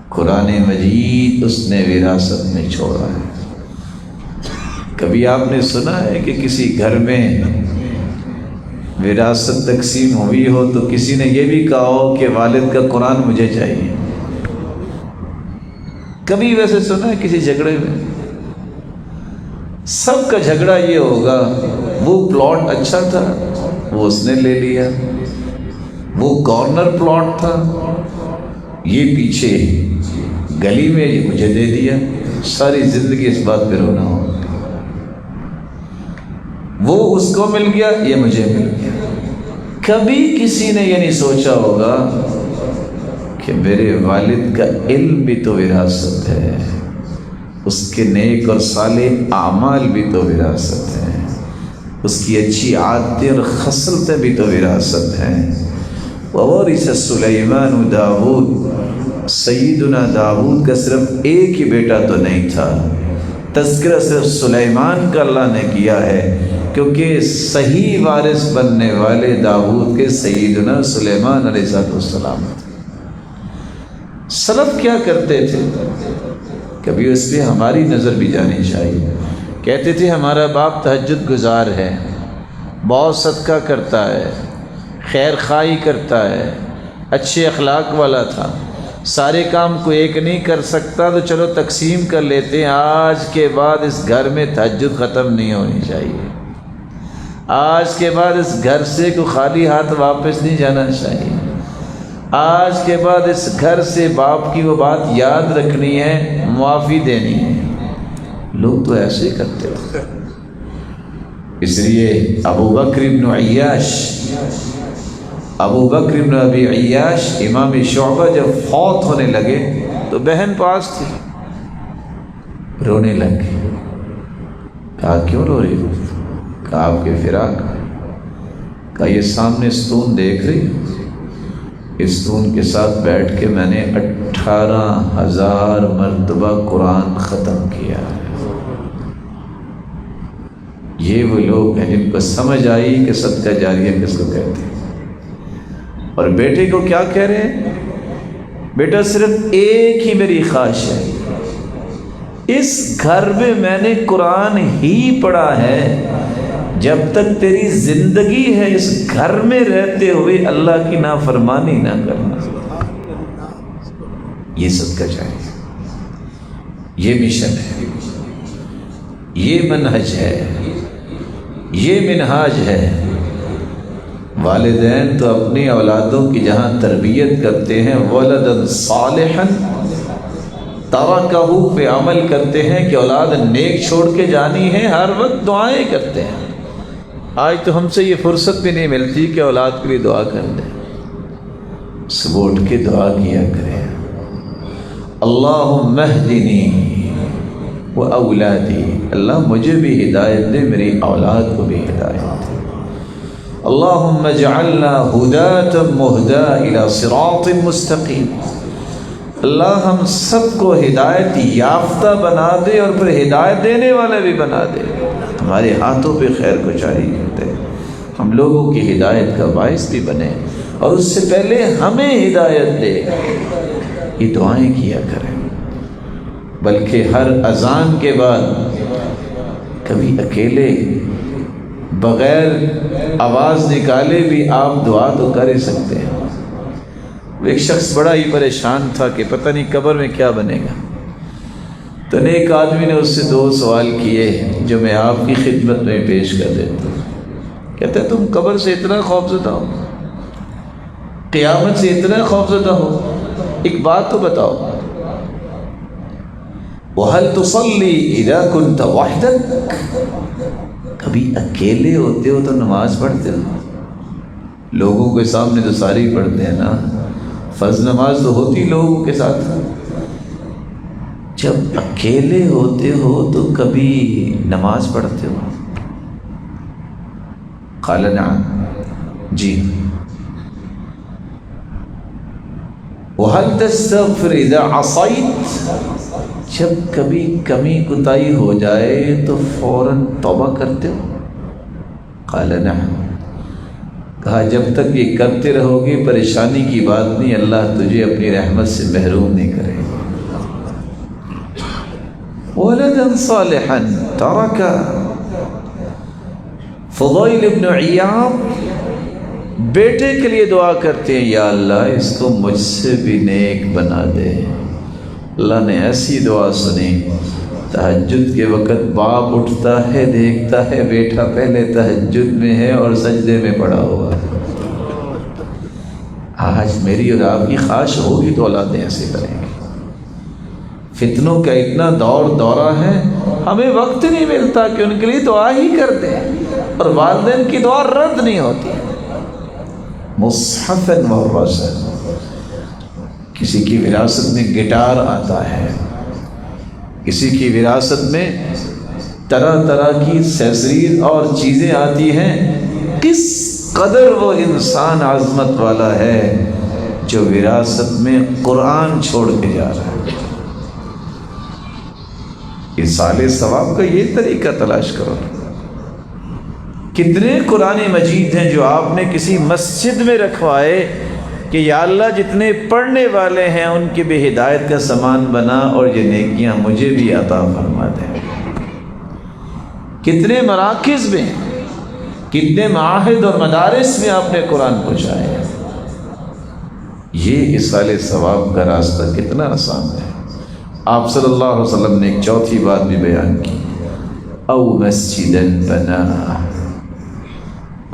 قرآن مجید اس نے وراثت میں چھوڑا ہے۔ کبھی آپ نے سنا ہے کہ کسی گھر میں وراثت تقسیم ہوئی ہو تو کسی نے یہ بھی کہا ہو کہ والد کا قرآن مجھے چاہیے؟ کبھی ویسے سنا ہے کسی جھگڑے میں؟ سب کا جھگڑا یہ ہوگا، وہ پلاٹ اچھا تھا وہ اس نے لے لیا، وہ کارنر پلاٹ تھا، یہ پیچھے گلی میں یہ مجھے دے دیا، ساری زندگی اس بات پہ رونا ہوگا۔ وہ اس کو مل گیا، یہ مجھے مل گیا۔ کبھی کسی نے یہ نہیں سوچا ہوگا کہ میرے والد کا علم بھی تو وراثت ہے، اس کے نیک اور صالح اعمال بھی تو وراثت ہیں، اس کی اچھی عادتیں اور خصلتیں بھی تو وراثت ہیں۔ وَوَرِثَ سُلَيْمَانُ داؤد، سیدنا داؤد کا صرف ایک ہی بیٹا تو نہیں تھا، تذکرہ صرف سلیمان کا اللہ نے کیا ہے، کیونکہ صحیح وارث بننے والے داؤد کے سیدنا سلیمان علیہ السلام تھے۔ سلف کیا کرتے تھے؟ کبھی اس پہ ہماری نظر بھی جانی چاہیے۔ کہتے تھے ہمارا باپ تہجد گزار ہے، بہت صدقہ کرتا ہے، خیر خواہی کرتا ہے، اچھے اخلاق والا تھا، سارے کام کو ایک نہیں کر سکتا تو چلو تقسیم کر لیتے ہیں، آج کے بعد اس گھر میں تہجد ختم نہیں ہونی چاہیے، آج کے بعد اس گھر سے کوئی خالی ہاتھ واپس نہیں جانا چاہیے، آج کے بعد اس گھر سے باپ کی وہ بات یاد رکھنی ہے، معافی دینی ہے۔ لوگ تو ایسے کرتے تھے۔ اس لیے ابو بکر بن عیاش، ابو بکر بن ابی عیاش، امام شعبہ جب فوت ہونے لگے تو بہن پاس تھی، رونے لگے۔ کہا کیوں رو رہی ہو؟ کہا آپ کے فراق۔ کہا یہ سامنے ستون دیکھ رہی ہو؟ اس ستون کے ساتھ بیٹھ کے میں نے 18,000 مرتبہ قرآن ختم کیا ہے۔ یہ وہ لوگ ہیں جن کو سمجھ آئی کہ صدقہ جاریہ کس کو کہتے ہیں۔ اور بیٹے کو کیا کہہ رہے ہیں؟ بیٹا صرف ایک ہی میری خواہش ہے، اس گھر میں نے قرآن ہی پڑھا ہے، جب تک تیری زندگی ہے اس گھر میں رہتے ہوئے اللہ کی نافرمانی نہ کرنا۔ یہ صدقہ جاریہ، یہ مشن ہے، یہ منہج ہے، یہ منہاج ہے۔ والدین تو اپنی اولادوں کی جہاں تربیت کرتے ہیں، ولدن صالحا ترکہ پہ عمل کرتے ہیں کہ اولاد نیک چھوڑ کے جانی ہے، ہر وقت دعائیں کرتے ہیں۔ آج تو ہم سے یہ فرصت بھی نہیں ملتی کہ اولاد کے لیے دعا کر دیں، صبح اٹھ کے دعا کیا کریں، اللہم اہدنی و اولادی، اللہ مجھے بھی ہدایت دے، میری اولاد کو بھی ہدایت دے۔ اللہم اجعلنا ہداة مہداة الی صراط مستقیم، اللہ ہم سب کو ہدایت یافتہ بنا دے اور پھر ہدایت دینے والے بھی بنا دے، ہمارے ہاتھوں پہ خیر کو جاری کر دے، ہم لوگوں کی ہدایت کا باعث بھی بنے، اور اس سے پہلے ہمیں ہدایت دے۔ یہ دعائیں کیا کریں، بلکہ ہر اذان کے بعد کبھی اکیلے بغیر آواز نکالے بھی آپ دعا تو کر ہی سکتے ہیں۔ ایک شخص بڑا ہی پریشان تھا کہ پتہ نہیں قبر میں کیا بنے گا، تو ایک آدمی نے اس سے 2 سوال کیے جو میں آپ کی خدمت میں پیش کر دیتا ہوں۔ کہتا ہے تم قبر سے اتنا خوفزدہ ہو، قیامت سے اتنا خوفزدہ ہو، ایک بات تو بتاؤ، وَهَلْ تُصَلِّي إِذَا كُنْتَ وَحْدَكَ، کبھی اکیلے ہوتے ہو تو نماز پڑھتے ہو؟ لوگوں کے سامنے تو ساری پڑھتے ہیں نا، فرض نماز تو ہوتی لوگوں کے ساتھ، جب اکیلے ہوتے ہو تو کبھی نماز پڑھتے ہو؟ قال نعم، جی۔ وَهَلْ تَسْتَغْفِرُ إِذَا عَصَيْتَ، جب کبھی کمی کوتاہی ہو جائے تو فوراً توبہ کرتے ہو؟ قال نعم، کہا جب تک یہ کرتے رہو گے پریشانی کی بات نہیں، اللہ تجھے اپنی رحمت سے محروم نہیں کرے گا۔ وَلَدًا صَالِحًا تَرَكَ، فضیل ابن عیاض بیٹے کے لیے دعا کرتے ہیں، یا اللہ اس کو مجھ سے بھی نیک بنا دے۔ اللہ نے ایسی دعا سنی، تہجد کے وقت باپ اٹھتا ہے، دیکھتا ہے بیٹا پہلے تہجد میں ہے اور سجدے میں پڑا ہوا ہے۔ آج میری اور آپ کی خواہش ہوگی تو اولادیں ایسے کریں گے۔ فتنوں کا اتنا دورہ ہے، ہمیں وقت نہیں ملتا کہ ان کے لیے دعا ہی کر دیں، اور والدین کی دعا رد نہیں ہوتی۔ مصحفاً ورثا، کسی کی وراثت میں گٹار آتا ہے، کسی کی وراثت میں طرح طرح کی سیسریز اور چیزیں آتی ہیں۔ کس قدر وہ انسان عظمت والا ہے جو وراثت میں قرآن چھوڑ کے جا رہا ہے۔ ایصال ثواب کا یہ طریقہ تلاش کرو۔ کتنے قرآن مجید ہیں جو آپ نے کسی مسجد میں رکھوائے کہ یا اللہ جتنے پڑھنے والے ہیں ان کی بھی ہدایت کا سامان بنا اور یہ نیکیاں مجھے بھی عطا فرما دیں۔ کتنے مراکز میں، کتنے معاہد اور مدارس میں آپ نے قرآن پہنچایا ہے۔ یہ ایصال ثواب کا راستہ کتنا آسان ہے۔ آپ صلی اللہ علیہ وسلم نے ایک چوتھی بات بھی بیان کی، او مسجدن بنا،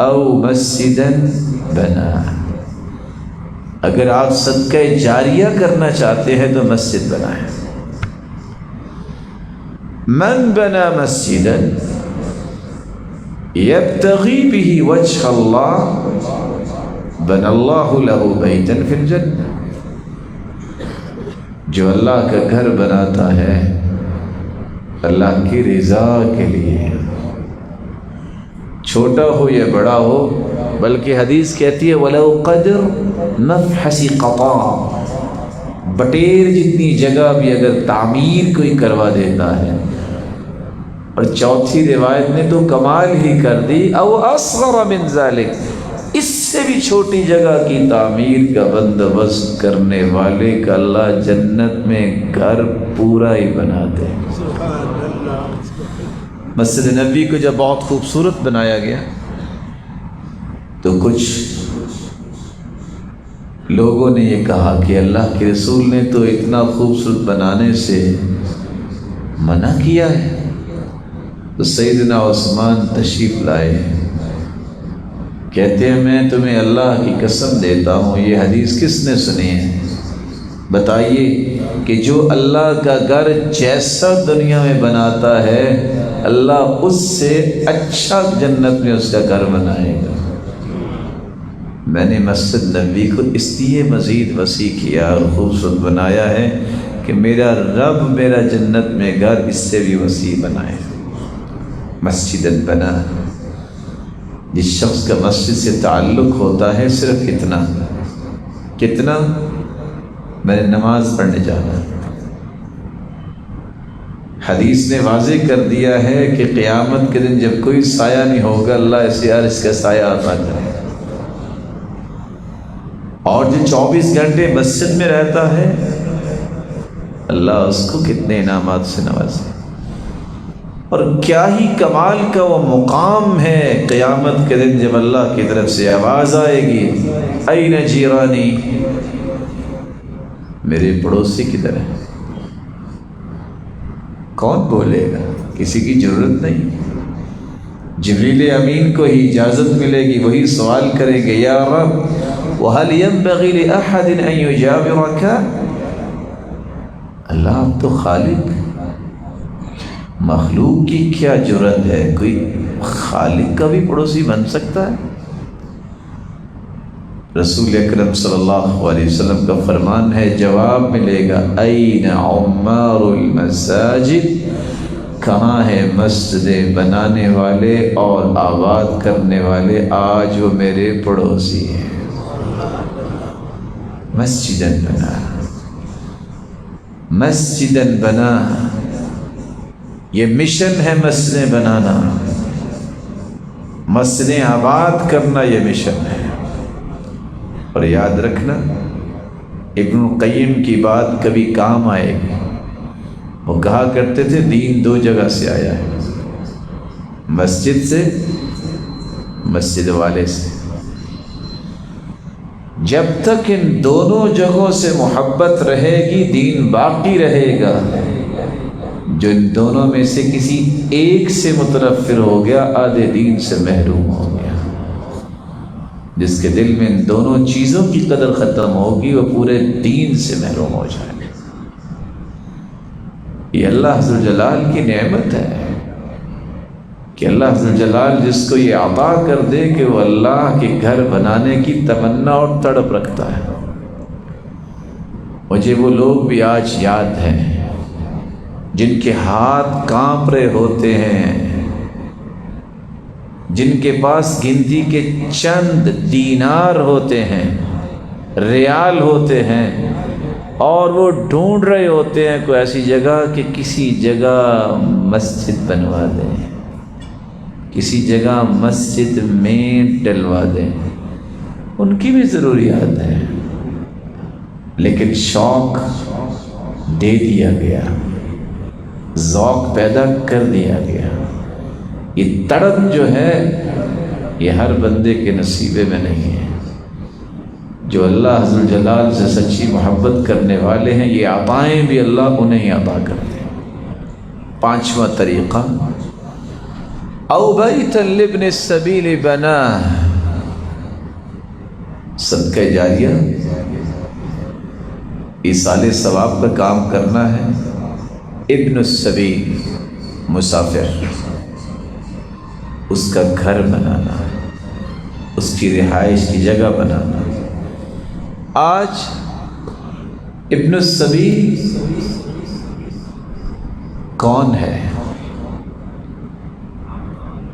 او مسجدن بنا، اگر آپ صدقہ جاریہ کرنا چاہتے ہیں تو مسجد بنائیں۔ من بنا مسجدا یبتغی بہ وجہ اللہ بنى اللہ لہ بیتا فی الجنہ، جو اللہ کا گھر بناتا ہے اللہ کی رضا کے لیے، چھوٹا ہو یا بڑا ہو، بلکہ حدیث کہتی ہے وَلَوْ قَدْرْ مَفْحَسِ قَطَا، بٹیر جتنی جگہ بھی اگر تعمیر کوئی کروا دیتا ہے۔ اور چوتھی روایت نے تو کمال ہی کر دی، او اصغر من ذلک، اس سے بھی چھوٹی جگہ کی تعمیر کا بندوبست کرنے والے کا اللہ جنت میں گھر پورا ہی بنا دے۔ مسجد نبی کو جب بہت خوبصورت بنایا گیا تو کچھ لوگوں نے یہ کہا کہ اللہ کے رسول نے تو اتنا خوبصورت بنانے سے منع کیا ہے۔ تو سیدنا عثمان تشریف لائے، کہتے ہیں میں تمہیں اللہ کی قسم دیتا ہوں، یہ حدیث کس نے سنی ہے بتائیے، کہ جو اللہ کا گھر جیسا دنیا میں بناتا ہے اللہ اس سے اچھا جنت میں اس کا گھر بنائے گا۔ میں نے مسجد نبوی کو اس لیے مزید وسیع کیا اور خوبصورت بنایا ہے کہ میرا رب میرا جنت میں گھر اس سے بھی وسیع بنائے۔ مسجد بنا، جس شخص کا مسجد سے تعلق ہوتا ہے صرف کتنا میں نے نماز پڑھنے جانا۔ حدیث نے واضح کر دیا ہے کہ قیامت کے دن جب کوئی سایہ نہیں ہوگا اللہ اسے عرش کا سایہ عطا کرے، اور جو 24 گھنٹے مسجد میں رہتا ہے اللہ اس کو کتنے انعامات سے نوازے۔ اور کیا ہی کمال کا وہ مقام ہے قیامت کے دن جب اللہ کی طرف سے آواز آئے گی این جیرانی، میرے پڑوسی کدھر ہے؟ کون بولے گا؟ کسی کی ضرورت نہیں، جبریل امین کو ہی اجازت ملے گی، وہی سوال کریں گے یا رب وَهَلْ يَنبَغِي لِأَحَدٍ أَن يُجَاوِرَكَ، اللہ آپ تو خالق، مخلوق کی کیا جرت ہے، کوئی خالق کا بھی پڑوسی بن سکتا ہے؟ رسول اکرم صلی اللہ علیہ وسلم کا فرمان ہے، جواب ملے گا این عمار المساجد، کہاں ہے مسجدیں بنانے والے اور آباد کرنے والے؟ آج وہ میرے پڑوسی ہیں۔ مسجدن بنا، مسجدن بنا، یہ مشن ہے مسجدیں بنانا، مسجدیں آباد کرنا، یہ مشن ہے۔ اور یاد رکھنا، ابن القیم کی بات کبھی کام آئے گی۔ وہ کہا کرتے تھے دین دو جگہ سے آیا ہے، مسجد سے، مسجد والے سے۔ جب تک ان دونوں جگہوں سے محبت رہے گی دین باقی رہے گا۔ جو ان دونوں میں سے کسی ایک سے متنفر ہو گیا آدھے دین سے محروم ہو گیا۔ جس کے دل میں ان دونوں چیزوں کی قدر ختم ہوگی وہ پورے دین سے محروم ہو جائے گا۔ یہ اللہ عز و جلال کی نعمت ہے کہ اللہ عز و جلال جس کو یہ عطا کر دے کہ وہ اللہ کے گھر بنانے کی تمنا اور تڑپ رکھتا ہے۔ مجھے وہ لوگ بھی آج یاد ہیں جن کے ہاتھ کانپ رہے ہوتے ہیں، جن کے پاس گنتی کے چند دینار ہوتے ہیں، ریال ہوتے ہیں، اور وہ ڈھونڈ رہے ہوتے ہیں کوئی ایسی جگہ کہ کسی جگہ مسجد بنوا دیں، کسی جگہ مسجد میں ڈلوا دیں۔ ان کی بھی ضروریات ہیں، لیکن شوق دے دیا گیا، ذوق پیدا کر دیا گیا۔ یہ تڑپ جو ہے یہ ہر بندے کے نصیبے میں نہیں ہے۔ جو اللہ عز و جلال سے سچی محبت کرنے والے ہیں یہ عطائیں بھی اللہ انہیں عطا کرتے ہیں۔ پانچواں طریقہ، او بیتا لابن السبیل بنا، صدقہ جاریہ، ایصال ثواب کا کام کرنا ہے۔ ابن السبیل، مسافر، اس کا گھر بنانا، اس کی رہائش کی جگہ بنانا۔ آج ابن السبیل کون ہے؟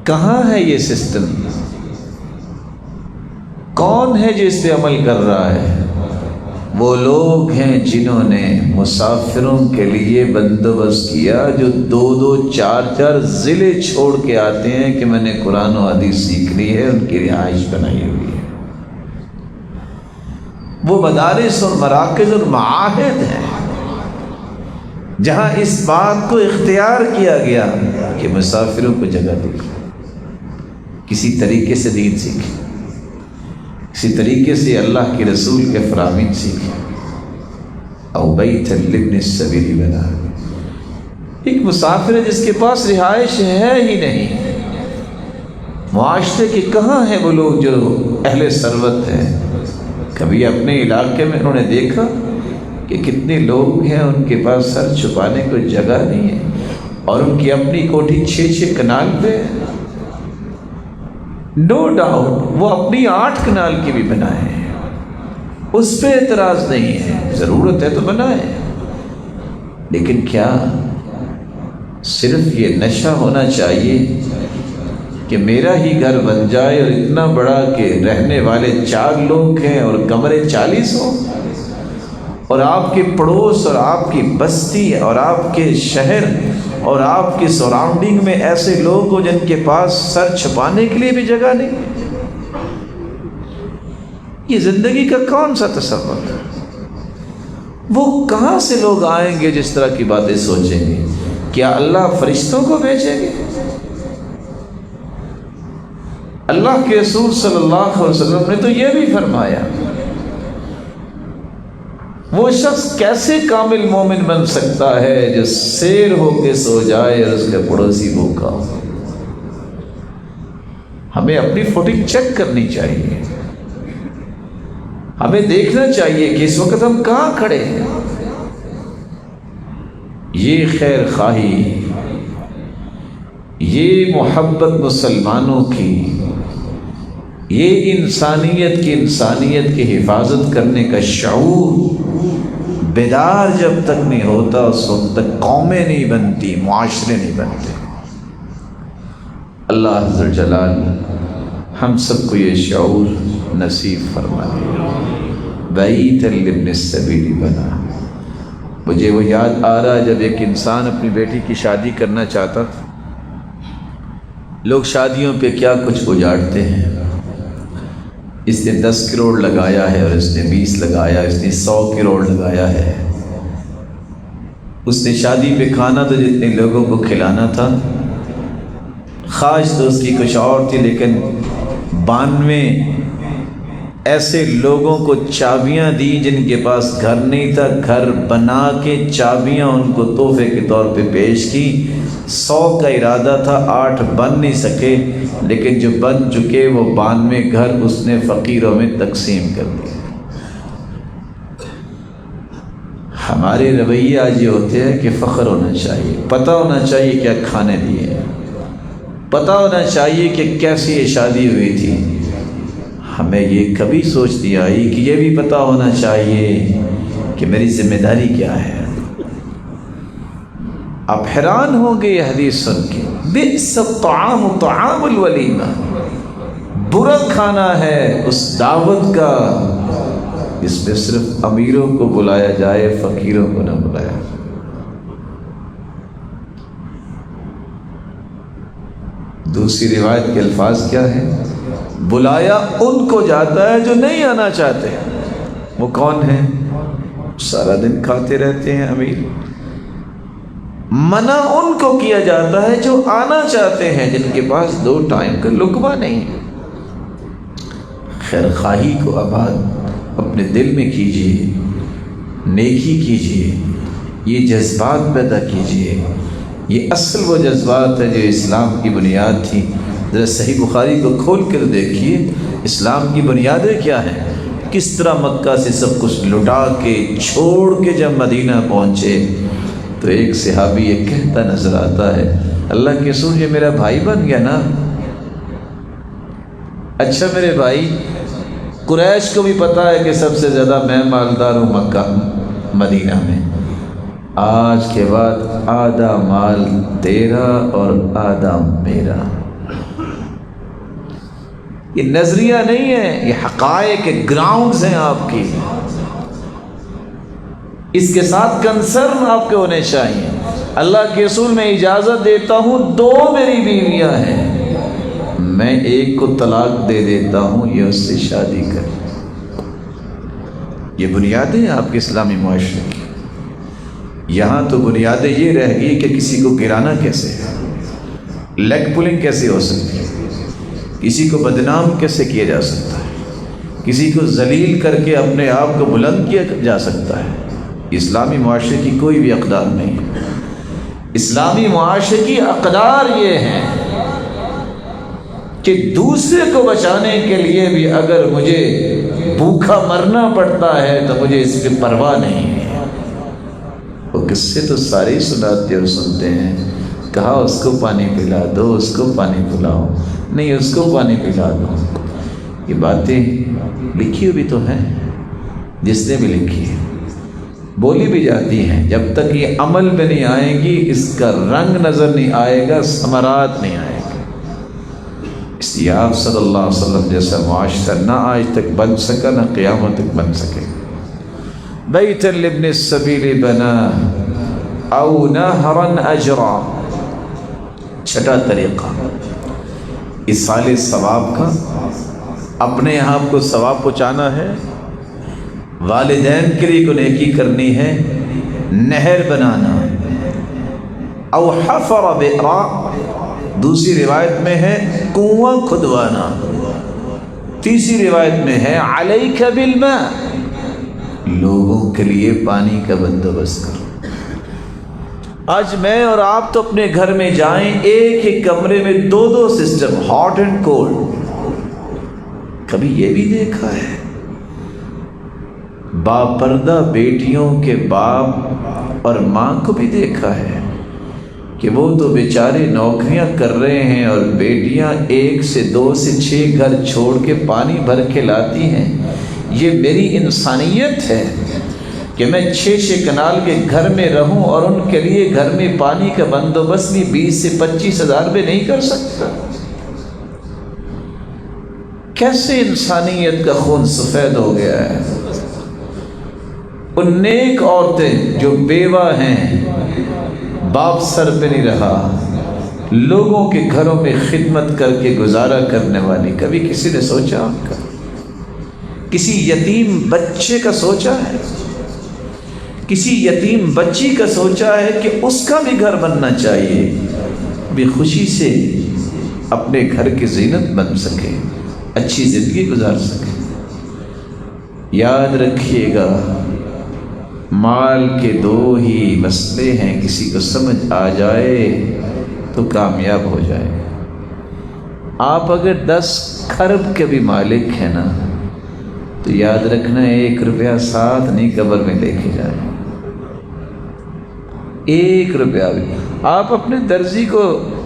کہاں ہے یہ سسٹم؟ کون ہے جو اس پہ عمل کر رہا ہے؟ وہ لوگ ہیں جنہوں نے مسافروں کے لیے بندوبست کیا، جو دو دو چار چار ضلع چھوڑ کے آتے ہیں کہ میں نے قرآن و حدیث سیکھنی ہے، ان کی رہائش بنائی ہوئی ہے۔ وہ مدارس اور مراکز اور معاہد ہیں جہاں اس بات کو اختیار کیا گیا کہ مسافروں کو جگہ دے، کسی طریقے سے دین سیکھیں، کسی طریقے سے اللہ کے رسول کے فرامین سیکھیں۔ او بیتا لابن السبیل بنا، ایک مسافر ہے جس کے پاس رہائش ہے ہی نہیں۔ معاشرے کے کہاں ہیں وہ لوگ جو اہل ثروت ہیں؟ کبھی اپنے علاقے میں انہوں نے دیکھا کہ کتنے لوگ ہیں ان کے پاس سر چھپانے کو جگہ نہیں ہے، اور ان کی اپنی کوٹھی 6 کنال پہ ہے۔ نو ڈاؤٹ وہ اپنی 8 کنال کی بھی بنائے، اس پہ اعتراض نہیں ہے، ضرورت ہے تو بنائے، لیکن کیا صرف یہ نشہ ہونا چاہیے کہ میرا ہی گھر بن جائے اور اتنا بڑا کہ رہنے والے 4 لوگ ہیں اور کمرے 40 ہوں، اور آپ کے پڑوس اور آپ کی بستی اور آپ کے شہر اور آپ کی سراؤنڈنگ میں ایسے لوگ ہوں جن کے پاس سر چھپانے کے لیے بھی جگہ نہیں؟ یہ زندگی کا کون سا تصور ہے؟ وہ کہاں سے لوگ آئیں گے جس طرح کی باتیں سوچیں گے؟ کیا اللہ فرشتوں کو بھیجیں گے؟ اللہ کے رسول صلی اللہ علیہ وسلم نے تو یہ بھی فرمایا، وہ شخص کیسے کامل مومن بن سکتا ہے جو سیر ہو کے سو جائے اور اس کے پڑوسی بھوکا ہو؟ ہمیں اپنی فوٹنگ چیک کرنی چاہیے، ہمیں دیکھنا چاہیے کہ اس وقت ہم کہاں کھڑے ہیں۔ یہ خیر خواہی، یہ محبت مسلمانوں کی یہ انسانیت کی حفاظت کرنے کا شعور بیدار جب تک نہیں ہوتا اس وقت تک قومیں نہیں بنتی، معاشرے نہیں بنتے۔ اللہ عز و جلال ہم سب کو یہ شعور نصیب فرمائے۔ بعیدا لابن السبیل بنا۔ مجھے وہ یاد آ رہا جب ایک انسان اپنی بیٹی کی شادی کرنا چاہتا تھا، لوگ شادیوں پہ کیا کچھ اجاڑتے ہیں، اس نے 10 کروڑ لگایا ہے اور اس نے 20 لگایا، اس نے 100 کروڑ لگایا ہے۔ اس نے شادی پہ کھانا تو جتنے لوگوں کو کھلانا تھا، خواہش تو اس کی کچھ اور تھی، لیکن 92 ایسے لوگوں کو چابیاں دی جن کے پاس گھر نہیں تھا، گھر بنا کے چابیاں ان کو تحفے کے طور پہ پیش کی۔ 100 کا ارادہ تھا، 8 بن نہیں سکے، لیکن جو بن چکے وہ 92 گھر اس نے فقیروں میں تقسیم کر دیے۔ ہمارے رویے آج یہ ہوتے ہیں کہ فخر ہونا چاہیے، پتہ ہونا چاہیے کیا کھانے دیے، پتہ ہونا چاہیے کہ کیسی یہ شادی ہوئی تھی۔ ہمیں یہ کبھی سوچ نہیں آئی کہ یہ بھی پتہ ہونا چاہیے کہ میری ذمہ داری کیا ہے۔ آپ حیران ہوں گے یہ حدیث سن کے، بئس الطعام طعام الولیمہ، برا کھانا ہے اس دعوت کا جس میں صرف امیروں کو بلایا جائے، فقیروں کو نہ بلایا جائے۔ دوسری روایت کے الفاظ کیا ہے؟ بلایا ان کو جاتا ہے جو نہیں آنا چاہتے۔ وہ کون ہیں؟ سارا دن کھاتے رہتے ہیں امیر۔ منع ان کو کیا جاتا ہے جو آنا چاہتے ہیں، جن کے پاس 2 ٹائم کا لقمہ نہیں ہے۔ خیر خواہی کو آباد اپنے دل میں کیجیے، نیکی کیجیے، یہ جذبات پیدا کیجیے۔ یہ اصل وہ جذبات ہے جو اسلام کی بنیاد تھی۔ ذرا صحیح بخاری کو کھول کر دیکھیے، اسلام کی بنیادیں کیا ہیں، کس طرح مکہ سے سب کچھ لٹا کے چھوڑ کے جب مدینہ پہنچے تو ایک صحابی یہ کہتا نظر آتا ہے، اللہ کے رسول یہ میرا بھائی بن گیا نا۔ اچھا میرے بھائی، قریش کو بھی پتہ ہے کہ سب سے زیادہ میں مالدار ہوں مکہ مدینہ میں، آج کے بعد آدھا مال تیرا اور آدھا میرا۔ یہ نظریہ نہیں ہے، یہ حقائق کے گراؤنڈز ہیں آپ کی، اس کے ساتھ کنسرن آپ کے ہونے چاہیے۔ اللہ کے رسول میں اجازت دیتا ہوں، 2 میری بیویاں ہیں، میں ایک کو طلاق دے دیتا ہوں، یہ اس سے شادی کر۔ یہ بنیادیں ہیں آپ کے اسلامی معاشرے کی۔ یہاں تو بنیادیں یہ رہ گئی کہ کسی کو گرانا کیسے ہے، لیگ پولنگ کیسے ہو سکتی ہے، کسی کو بدنام کیسے کیا جا سکتا ہے، کسی کو ذلیل کر کے اپنے آپ کو بلند کیا جا سکتا ہے۔ اسلامی معاشرے کی کوئی بھی اقدار نہیں ہے۔ اسلامی معاشرے کی اقدار یہ ہیں کہ دوسرے کو بچانے کے لیے بھی اگر مجھے بھوکا مرنا پڑتا ہے تو مجھے اس کی پرواہ نہیں ہے۔ وہ قصے تو سارے ہی سناتے اور سنتے ہیں، کہا اس کو پانی پلا دو، اس کو پانی پلاؤ، نہیں اس کو پانی پلا دو۔ یہ باتیں لکھی ہوئی تو ہیں، جس نے بھی لکھی ہے، بولی بھی جاتی ہیں، جب تک یہ عمل میں نہیں آئیں گی اس کا رنگ نظر نہیں آئے گا، ثمرات نہیں آئے گا۔ اس لیے آپ صلی اللہ علیہ وسلم جیسا معاشرہ نہ آج تک بن سکا، نہ قیامت تک بن سکے۔ بیتا لابن السبیل بنا او نہرا اجرا، چھٹا طریقہ ایصال ثواب کا، اپنے یہاں کو ثواب پہنچانا ہے، والدین کے لیے کو نیکی کرنی ہے، نہر بنانا، او حفر بئرا، دوسری روایت میں ہے کنواں کھدوانا، تیسری روایت میں ہے علیک بالماء، لوگوں کے لیے پانی کا بندوبست کرو۔ آج میں اور آپ تو اپنے گھر میں جائیں، ایک ہی کمرے میں 2 سسٹم، ہاٹ اینڈ کولڈ۔ کبھی یہ بھی دیکھا ہے باپردہ بیٹیوں کے باپ اور ماں کو بھی دیکھا ہے کہ وہ تو بیچارے نوکریاں کر رہے ہیں اور بیٹیاں 1 سے 2 سے 6 گھر چھوڑ کے پانی بھر کے لاتی ہیں۔ یہ میری انسانیت ہے کہ میں 6 کنال کے گھر میں رہوں اور ان کے لیے گھر میں پانی کا بندوبست بھی 20 سے 25 ہزار میں نہیں کر سکتا۔ کیسے انسانیت کا خون سفید ہو گیا ہے۔ ان نیک عورتیں جو بیوہ ہیں، باپ سر پہ نہیں رہا، لوگوں کے گھروں میں خدمت کر کے گزارا کرنے والی، کبھی کسی نے سوچا ان کا؟ کسی یتیم بچے کا سوچا ہے؟ کسی یتیم بچی کا سوچا ہے کہ اس کا بھی گھر بننا چاہیے، بھی خوشی سے اپنے گھر کی زینت بن سکے، اچھی زندگی گزار سکے؟ یاد رکھیے گا، مال کے 2 ہی مسئلے ہیں، کسی کو سمجھ آ جائے تو کامیاب ہو جائے۔ آپ اگر 10 کھرب کے بھی مالک ہیں نا، تو یاد رکھنا 1 روپیہ ساتھ نہیں قبر میں لے کے جائیں۔ 1 روپیہ بھی آپ اپنے درزی کو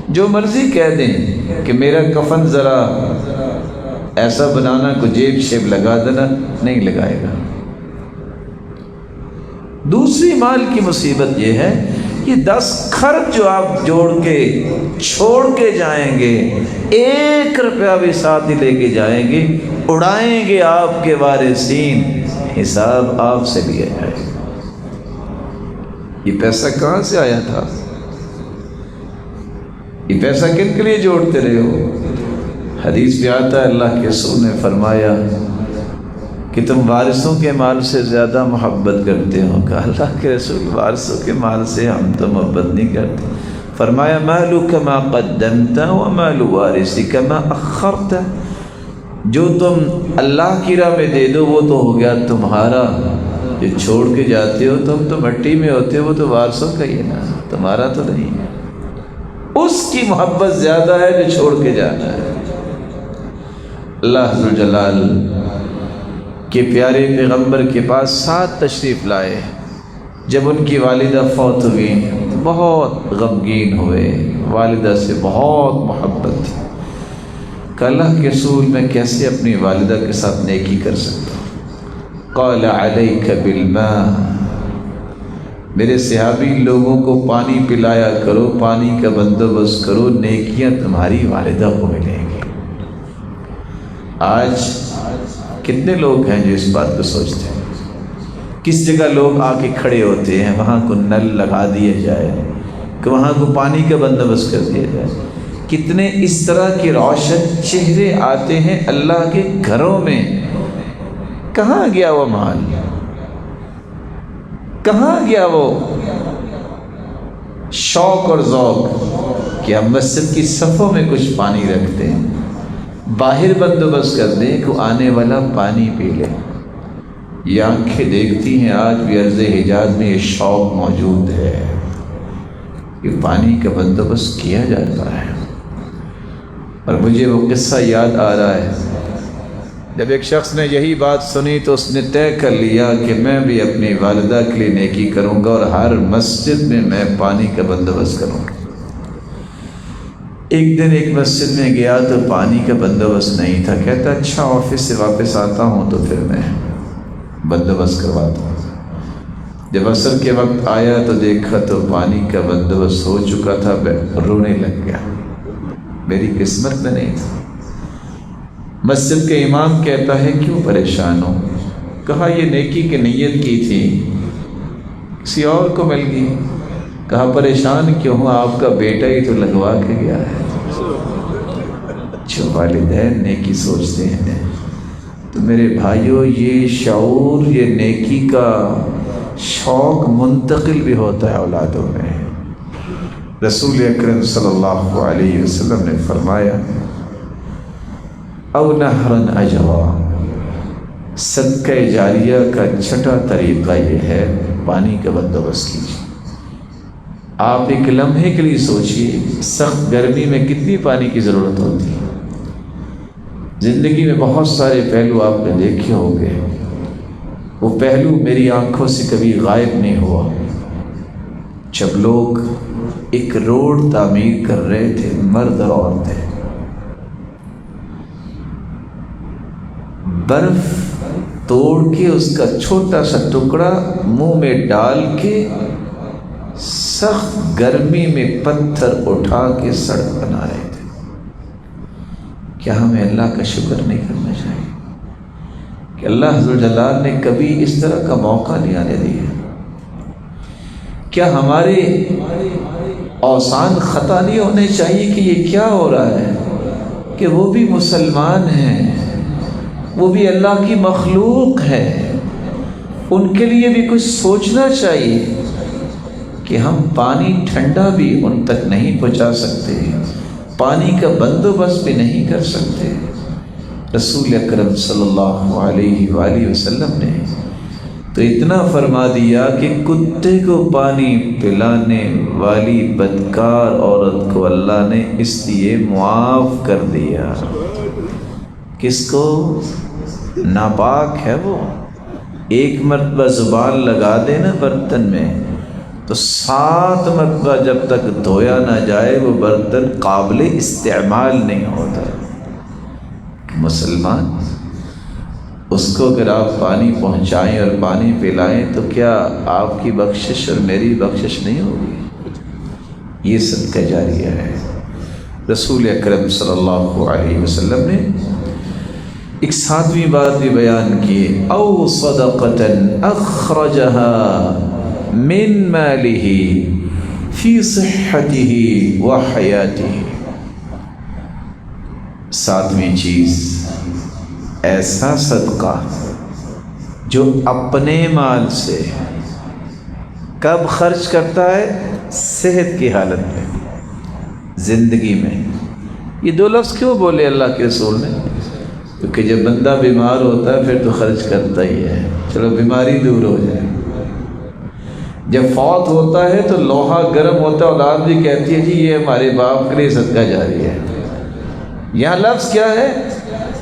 جو مرضی کہہ دیں کہ میرا کفن ذرا ایسا بنانا، کو جیب شیب لگا دینا، نہیں لگائے گا۔ دوسری مال کی مصیبت یہ ہے، یہ 10 کھرب جو آپ جوڑ کے چھوڑ کے جائیں گے، 1 روپیہ بھی ساتھ ہی لے کے جائیں گے، اڑائیں گے آپ کے وارثین، حساب آپ سے لیا جائے گا۔ یہ پیسہ کہاں سے آیا تھا؟ یہ پیسہ کن کے لیے جوڑتے رہے ہو؟ حدیث بھی آتا ہے، اللہ کے رسول نے فرمایا کہ تم وارثوں کے مال سے زیادہ محبت کرتے ہو۔ کہا اللہ کے رسول، وارثوں کے مال سے ہم تو محبت نہیں کرتے۔ فرمایا مالک ما قدمت ومال وارثک ما اخرت، جو تم اللہ کی راہ میں دے دو وہ تو ہو گیا تمہارا، جو چھوڑ کے جاتے ہو تم تو مٹی میں ہوتے ہو، وہ تو وارثوں کا ہی ہے نا، تمہارا تو نہیں ہے۔ اس کی محبت زیادہ ہے جو چھوڑ کے جانا ہے۔ اللہ ذوالجلال کہ پیارے پیغمبر کے پاس 7 تشریف لائے، جب ان کی والدہ فوت ہوئی بہت غمگین ہوئے، والدہ سے بہت محبت تھی۔ کہ اللہ کے رسول، میں کیسے اپنی والدہ کے ساتھ نیکی کر سکتا ہوں؟ قال علیک بالماء، میرے صحابی لوگوں کو پانی پلایا کرو، پانی کا بندوبست کرو، نیکیاں تمہاری والدہ کو ملیں گی۔ آج کتنے لوگ ہیں جو اس بات کو سوچتے ہیں؟ کس جگہ لوگ آ کے کھڑے ہوتے ہیں، وہاں کو نل لگا دیا جائے، کہ وہاں کو پانی کا بندوبست کر دیا جائے۔ کتنے اس طرح کے روشن چہرے آتے ہیں اللہ کے گھروں میں۔ کہاں گیا وہ مال؟ کہاں گیا وہ شوق اور ذوق کہ ہم مسجد کی صفوں میں کچھ پانی رکھتے ہیں، باہر بندوبست کر دیں کہ آنے والا پانی پی لے؟ یہ آنکھیں دیکھتی ہیں، آج بھی عرض حجاز میں یہ شوق موجود ہے کہ پانی کا بندوبست کیا جاتا ہے۔ اور مجھے وہ قصہ یاد آ رہا ہے، جب ایک شخص نے یہی بات سنی تو اس نے طے کر لیا کہ میں بھی اپنی والدہ کے لیے نیکی کروں گا اور ہر مسجد میں میں پانی کا بندوبست کروں گا۔ ایک دن ایک مسجد میں گیا تو پانی کا بندوبست نہیں تھا۔ کہتا اچھا آفس سے واپس آتا ہوں تو پھر میں بندوبست کرواتا ہوں۔ جب عصر کے وقت آیا تو دیکھا تو پانی کا بندوبست ہو چکا تھا، رونے لگ گیا، میری قسمت میں نہیں تھا۔ مسجد کے امام کہتا ہے کیوں پریشان ہو؟ کہا یہ نیکی کی نیت کی تھی، کسی اور کو مل گئی۔ کہا پریشان کیوں ہوں، آپ کا بیٹا ہی تو لگوا کے گیا ہے۔ جو والدین نیکی سوچتے ہیں تو میرے بھائیوں، یہ شعور، یہ نیکی کا شوق منتقل بھی ہوتا ہے اولادوں میں۔ رسول اکرم صلی اللہ علیہ وسلم نے فرمایا او نہرن اجوا، صدقہ جاریہ کا چھٹا طریقہ یہ ہے پانی کا بندوبست کیجیے۔ آپ ایک لمحے کے لیے سوچئے، سخت گرمی میں کتنی پانی کی ضرورت ہوتی ہے۔ زندگی میں بہت سارے پہلو آپ نے دیکھے ہوں گے، وہ پہلو میری آنکھوں سے کبھی غائب نہیں ہوا۔ جب لوگ ایک روڈ تعمیر کر رہے تھے، مرد اور عورتیں، برف توڑ کے اس کا چھوٹا سا ٹکڑا منہ میں ڈال کے سخت گرمی میں پتھر اٹھا کے سڑک بنا رہے تھے۔ کیا ہمیں اللہ کا شکر نہیں کرنا چاہیے کہ اللہ عز و جلال نے کبھی اس طرح کا موقع نہیں آنے دیا؟ کیا ہمارے اوسان خطا نہیں ہونے چاہیے کہ یہ کیا ہو رہا ہے کہ وہ بھی مسلمان ہیں، وہ بھی اللہ کی مخلوق ہے، ان کے لیے بھی کچھ سوچنا چاہیے کہ ہم پانی ٹھنڈا بھی ان تک نہیں پہنچا سکتے، پانی کا بندوبست بھی نہیں کر سکتے۔ رسول اکرم صلی اللہ علیہ وآلہ وسلم نے تو اتنا فرما دیا کہ کتے کو پانی پلانے والی بدکار عورت کو اللہ نے اس لیے معاف کر دیا۔ کس کو؟ ناپاک ہے وہ، ایک مرتبہ زبان لگا دے نا برتن میں تو 7 مرتبہ جب تک دھویا نہ جائے وہ برتن قابل استعمال نہیں ہوتا۔ مسلمان اس کو اگر آپ پانی پہنچائیں اور پانی پلائیں تو کیا آپ کی بخشش اور میری بخشش نہیں ہوگی؟ یہ صدقہ جاریہ ہے۔ رسول اکرم صلی اللہ علیہ وسلم نے ایک 7ویں بات بھی بیان کی، او صدقۃ اخرجها من مالہ فی صحتہ و حیاتہ۔ 7ویں چیز، ایسا صدقہ جو اپنے مال سے کب خرچ کرتا ہے؟ صحت کی حالت میں، زندگی میں۔ یہ 2 لفظ کیوں بولے اللہ کے رسول نے؟ کیونکہ جب بندہ بیمار ہوتا ہے پھر تو خرچ کرتا ہی ہے، چلو بیماری دور ہو جائے۔ جب فوت ہوتا ہے تو لوہا گرم ہوتا ہے، اولاد بھی کہتی ہے جی یہ ہمارے باپ کے لیے صدقہ جاری ہے۔ یہاں لفظ کیا ہے؟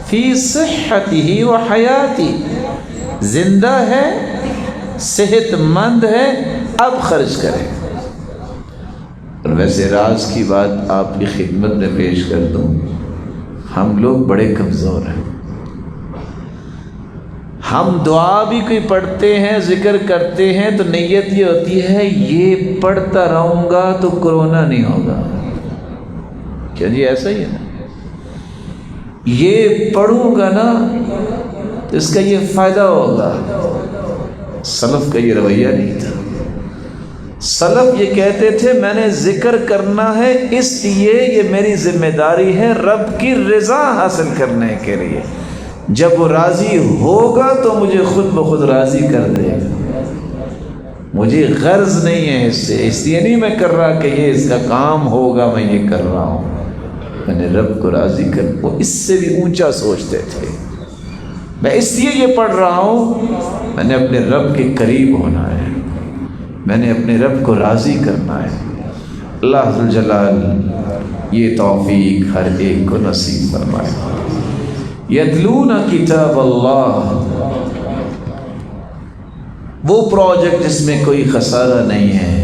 فی صحتہ و حیاتہ، زندہ ہے، صحت مند ہے، اب خرچ کریں۔ اور ویسے راز کی بات آپ کی خدمت میں پیش کر دوں، ہم لوگ بڑے کمزور ہیں۔ ہم دعا بھی کوئی پڑھتے ہیں، ذکر کرتے ہیں تو نیت یہ ہوتی ہے یہ پڑھتا رہوں گا تو کرونا نہیں ہوگا۔ کیا جی ایسا ہی ہے نا؟ یہ پڑھوں گا نا تو اس کا یہ فائدہ ہوگا۔ سلف کا یہ رویہ نہیں تھا۔ سلف یہ کہتے تھے میں نے ذکر کرنا ہے اس لیے یہ میری ذمہ داری ہے رب کی رضا حاصل کرنے کے لیے، جب وہ راضی ہوگا تو مجھے خود بخود راضی کر دے گا۔ مجھے غرض نہیں ہے اس لیے نہیں میں کر رہا کہ یہ اس کا کام ہوگا میں یہ کر رہا ہوں، میں نے رب کو راضی کر۔ وہ اس سے بھی اونچا سوچتے تھے، میں اس لیے یہ پڑھ رہا ہوں میں نے اپنے رب کے قریب ہونا ہے، میں نے اپنے رب کو راضی کرنا ہے۔ اللہ ذو الجلال یہ توفیق ہر ایک کو نصیب فرمائے۔ یتلون کتاب اللہ، وہ پروجیکٹ جس میں کوئی خسارہ نہیں ہے،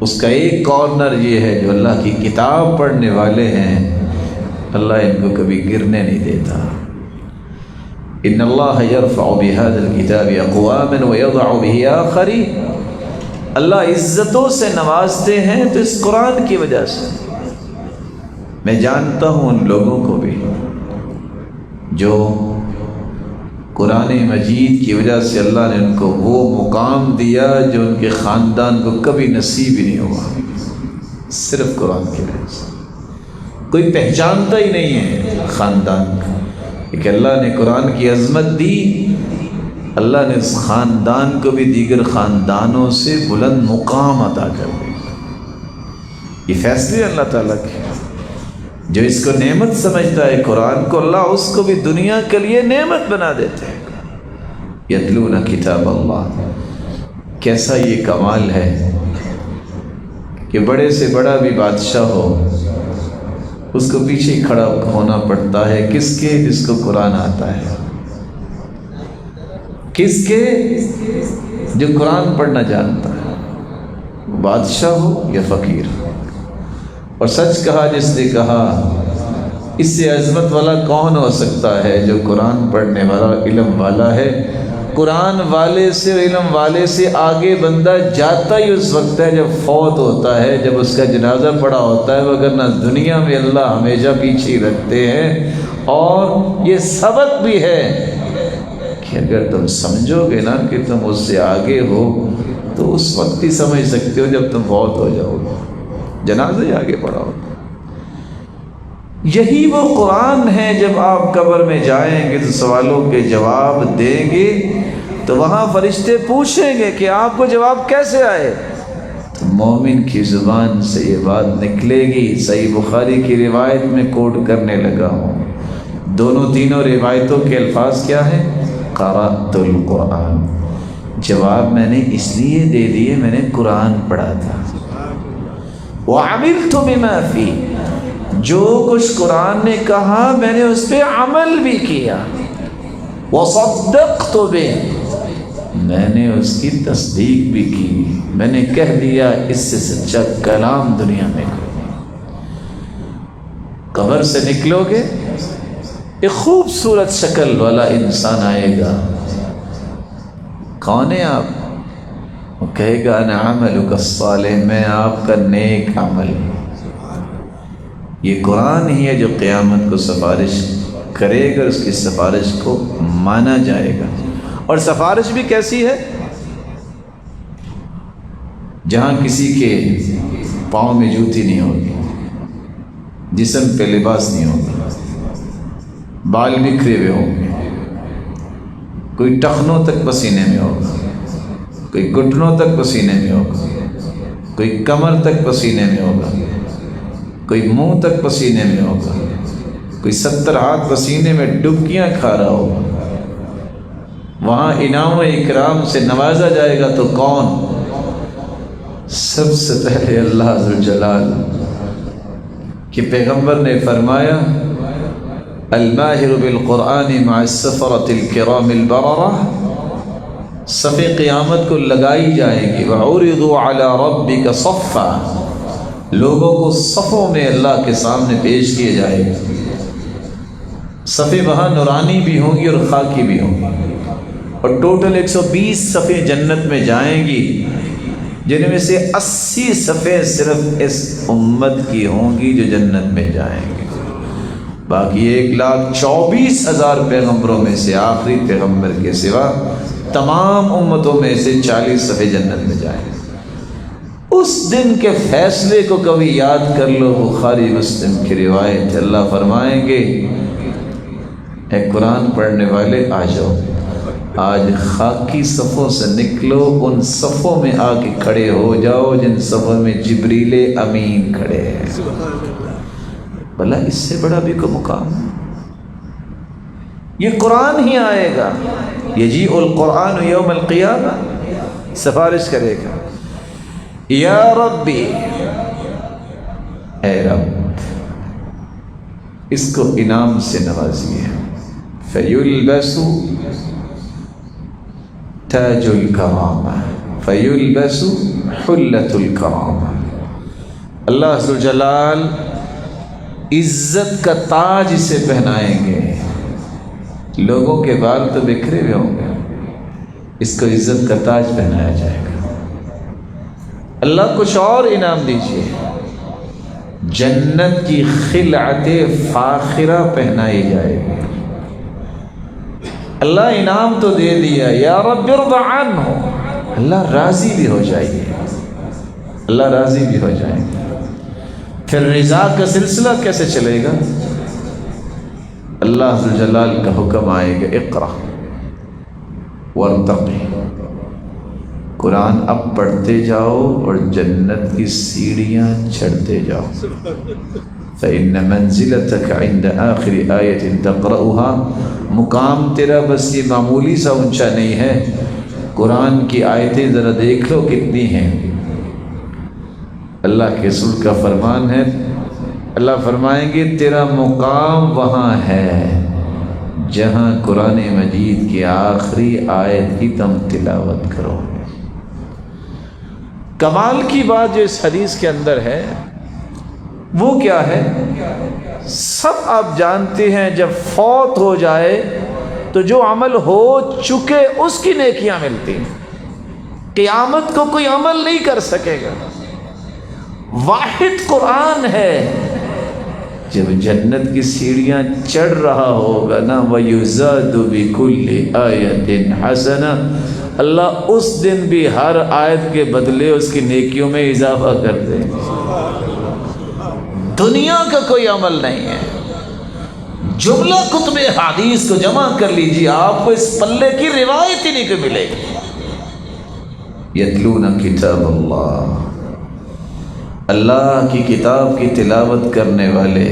اس کا ایک کارنر یہ ہے جو اللہ کی کتاب پڑھنے والے ہیں اللہ ان کو کبھی گرنے نہیں دیتا۔ ان اللہ یرفع بهذا الكتاب اقواما ويضع به آخرین، اللہ عزتوں سے نوازتے ہیں تو اس قرآن کی وجہ سے۔ میں جانتا ہوں ان لوگوں کو بھی جو قرآن مجید کی وجہ سے اللہ نے ان کو وہ مقام دیا جو ان کے خاندان کو کبھی نصیب ہی نہیں ہوا، صرف قرآن کی وجہ سے۔ کوئی پہچانتا ہی نہیں ہے خاندان کا، کہ اللہ نے قرآن کی عظمت دی، اللہ نے اس خاندان کو بھی دیگر خاندانوں سے بلند مقام عطا کر دیا۔ یہ فیصلے اللہ تعالیٰ کے، جو اس کو نعمت سمجھتا ہے قرآن کو، اللہ اس کو بھی دنیا کے لیے نعمت بنا دیتے ہیں۔ یتلون کتاب اللہ، کیسا یہ کمال ہے کہ بڑے سے بڑا بھی بادشاہ ہو اس کو پیچھے کھڑا ہونا پڑتا ہے، کس کے؟ جس کو قرآن آتا ہے۔ کس کے؟ جو قرآن پڑھنا جانتا ہے۔ بادشاہ ہو یا فقیر ہو۔ اور سچ کہا جس نے کہا اس سے عظمت والا کون ہو سکتا ہے جو قرآن پڑھنے والا علم والا ہے۔ قرآن والے سے علم والے سے آگے بندہ جاتا ہی اس وقت ہے جب فوت ہوتا ہے، جب اس کا جنازہ پڑا ہوتا ہے، وگرنہ دنیا میں اللہ ہمیشہ پیچھے ہی رکھتے ہیں۔ اور یہ سبق بھی ہے کہ اگر تم سمجھو گے نا کہ تم اس سے آگے ہو تو اس وقت ہی سمجھ سکتے ہو جب تم فوت ہو جاؤ گے، جنازہ ہی آگے پڑا ہو۔ یہی وہ قرآن ہے، جب آپ قبر میں جائیں گے تو سوالوں کے جواب دیں گے تو وہاں فرشتے پوچھیں گے کہ آپ کو جواب کیسے آئے، تو مومن کی زبان سے یہ بات نکلے گی۔ صحیح بخاری کی روایت میں کوٹ کرنے لگا ہوں، دونوں تینوں روایتوں کے الفاظ کیا ہیں؟ قرأت القرآن، جواب میں نے اس لیے دے دیے میں نے قرآن پڑھا تھا۔ وعملت بما فيه، جو کچھ قرآن نے کہا میں نے اس پہ عمل بھی کیا۔ وصدقت به، میں نے اس کی تصدیق بھی کی، میں نے کہہ دیا اس سے سچا کلام دنیا میں کوئی نہیں۔ قبر سے نکلو گے ایک خوبصورت شکل والا انسان آئے گا، کون ہے آپ؟ وہ کہے گا انا عملک الصالح، میں آپ کا نیک عمل۔ یہ قرآن ہی ہے جو قیامت کو سفارش کرے گا، اس کی سفارش کو مانا جائے گا۔ اور سفارش بھی کیسی ہے؟ جہاں کسی کے پاؤں میں جوتی نہیں ہوگی، جسم پہ لباس نہیں ہوگا، بال بکھرے ہوئے ہوں گے، کوئی ٹخنوں تک پسینے میں ہوگا، کوئی گھٹنوں تک پسینے میں ہوگا، کوئی کمر تک پسینے میں ہوگا، کوئی منہ تک پسینے میں ہوگا، کوئی 70 ہاتھ پسینے میں ڈبکیاں کھا رہا ہوگا۔ وہاں انعام و اکرام سے نوازا جائے گا تو کون؟ سب سے پہلے اللہ ذوالجلال کہ پیغمبر نے فرمایا الماہر بالقرآن مع السفرة الکرام البررہ، صف قیامت کو لگائی جائے گی۔ وعرضوا علی ربک صفا، لوگوں کو صفوں میں اللہ کے سامنے پیش کیے جائے گا۔ صفیں وہاں نورانی بھی ہوں گی اور خاکی بھی ہوں گی، اور ٹوٹل 120 صفیں جنت میں جائیں گی، جن میں سے 80 صفیں صرف اس امت کی ہوں گی جو جنت میں جائیں گی۔ باقی 1,24,000 پیغمبروں میں سے آخری پیغمبر کے سوا تمام امتوں میں سے 40 صفیں جنت میں جائیں گے۔ اس دن کے فیصلے کو کبھی یاد کر لو، بخاری مسلم کی روایت، اللہ فرمائیں گے اے قرآن پڑھنے والے آ جاؤ، آج خاکی صفوں سے نکلو، ان صفوں میں آ کے کھڑے ہو جاؤ جن صفوں میں جبریل امین کھڑے ہیں۔ بھلا اس سے بڑا بھی کوئی مقام ہے؟ یہ قرآن ہی آئے گا، یجیء القرآن یوم القیامہ، سفارش کرے گا، یا ربی، اے رب اس کو انعام سے نوازیے۔ فیلبس تاج الکرامہ، فیلبس حلۃ الکرامہ، اللہ ذوالجلال عزت کا تاج اسے پہنائیں گے۔ لوگوں کے بال تو بکھرے ہوئے ہوں گے، اس کو عزت کا تاج پہنایا جائے گا۔ اللہ کچھ اور انعام دیجیے، جنت کی خلعت فاخرہ پہنائی جائے گی۔ اللہ انعام تو دے دیا، یا رب ارض عنہ، اللہ راضی بھی ہو جائیے، اللہ راضی بھی ہو جائیں گے۔ پھر رضا کا سلسلہ کیسے چلے گا؟ اللہ ذوالجلال کا حکم آئے گا، اقرأ وارتقی، قرآن اب پڑھتے جاؤ اور جنت کی سیڑھیاں چڑھتے جاؤ۔ فإن منزلتك عند آخر آیة تقرأها، مقام تیرا بس یہ معمولی سا اونچا نہیں ہے، قرآن کی آیتیں ذرا دیکھ لو کتنی ہیں۔ اللہ کے رسول کا فرمان ہے، اللہ فرمائیں گے تیرا مقام وہاں ہے جہاں قرآن مجید کی آخری آیت کی تم تلاوت کرو۔ کمال کی بات جو اس حدیث کے اندر ہے وہ کیا ہے؟ سب آپ جانتے ہیں جب فوت ہو جائے تو جو عمل ہو چکے اس کی نیکیاں ملتی ہیں. قیامت کو کوئی عمل نہیں کر سکے گا. واحد قرآن ہے. جب جنت کی سیڑھیاں چڑھ رہا ہوگا نا وَيُزَادُ بِكُلِّ آیَةٍ حَسَنَةٍ، اللہ اس دن بھی ہر آیت کے بدلے اس کی نیکیوں میں اضافہ کر دے. دنیا کا کوئی عمل نہیں ہے. جملہ کتب حدیث کو جمع کر لیجیے، آپ کو اس پلے کی روایت ہی نہیں ملے گی. یتلون کتاب اللہ، اللہ کی کتاب کی تلاوت کرنے والے،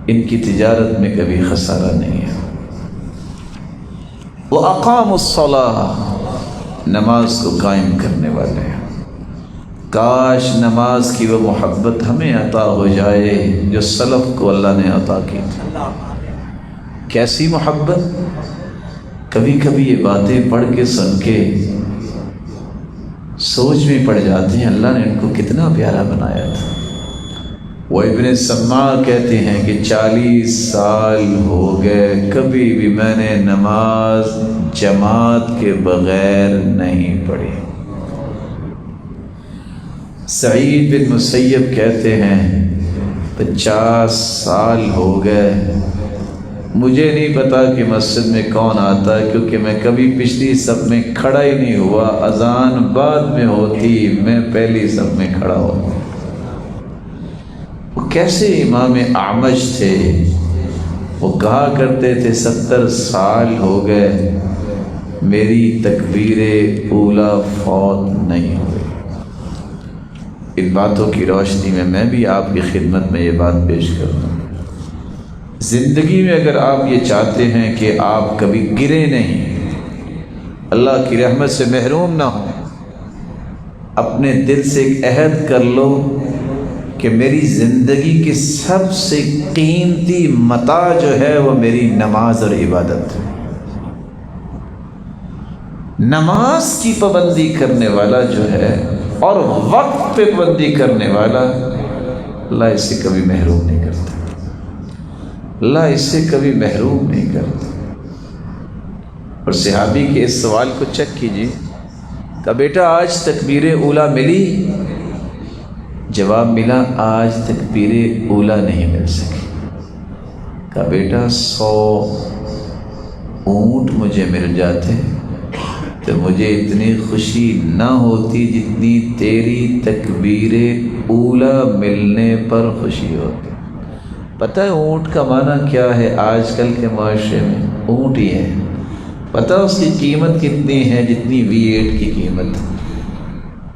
ان کی تجارت میں کبھی خسارہ نہیں ہے. وَأَقَامُوا الصَّلَاةَ، نماز کو قائم کرنے والے. کاش نماز کی وہ محبت ہمیں عطا ہو جائے جو سلف کو اللہ نے عطا کی تھی. کیسی محبت؟ کبھی کبھی یہ باتیں پڑھ کے سن کے سوچ میں پڑ جاتے ہیں اللہ نے ان کو کتنا پیارا بنایا تھا. وہ ابن سماع کہتے ہیں کہ 40 سال ہو گئے کبھی بھی میں نے نماز جماعت کے بغیر نہیں پڑھی. سعید بن مسیب کہتے ہیں 50 سال ہو گئے مجھے نہیں پتا کہ مسجد میں کون آتا ہے، کیونکہ میں کبھی پچھلی صف میں کھڑا ہی نہیں ہوا. اذان بعد میں ہوتی، میں پہلی صف میں کھڑا ہوتا. وہ کیسے امام اعمش تھے، وہ کہا کرتے تھے 70 سال ہو گئے میری تکبیر اولا فوت نہیں ہوئی. ان باتوں کی روشنی میں بھی آپ کی خدمت میں یہ بات پیش کرتا ہوں. زندگی میں اگر آپ یہ چاہتے ہیں کہ آپ کبھی گرے نہیں، اللہ کی رحمت سے محروم نہ ہوں، اپنے دل سے ایک عہد کر لو کہ میری زندگی کی سب سے قیمتی متاع جو ہے وہ میری نماز اور عبادت ہے. نماز کی پابندی کرنے والا جو ہے اور وقت پہ پابندی کرنے والا، اللہ اس سے کبھی محروم نہیں کرتا. اللہ اس سے کبھی محروم نہیں کرتا. اور صحابی کے اس سوال کو چیک کیجیے کہ بیٹا آج تکبیر اولا ملی؟ جواب ملا آج تکبیر اولا نہیں مل سکی. کہا بیٹا 100 اونٹ مجھے مل جاتے تو مجھے اتنی خوشی نہ ہوتی جتنی تیری تکبیر اولا ملنے پر خوشی ہوتی. پتہ ہے اونٹ کا معنی کیا ہے؟ آج کل کے معاشرے میں اونٹ ہی ہے. پتہ اس کی قیمت کتنی ہے؟ جتنی V8 کی قیمت.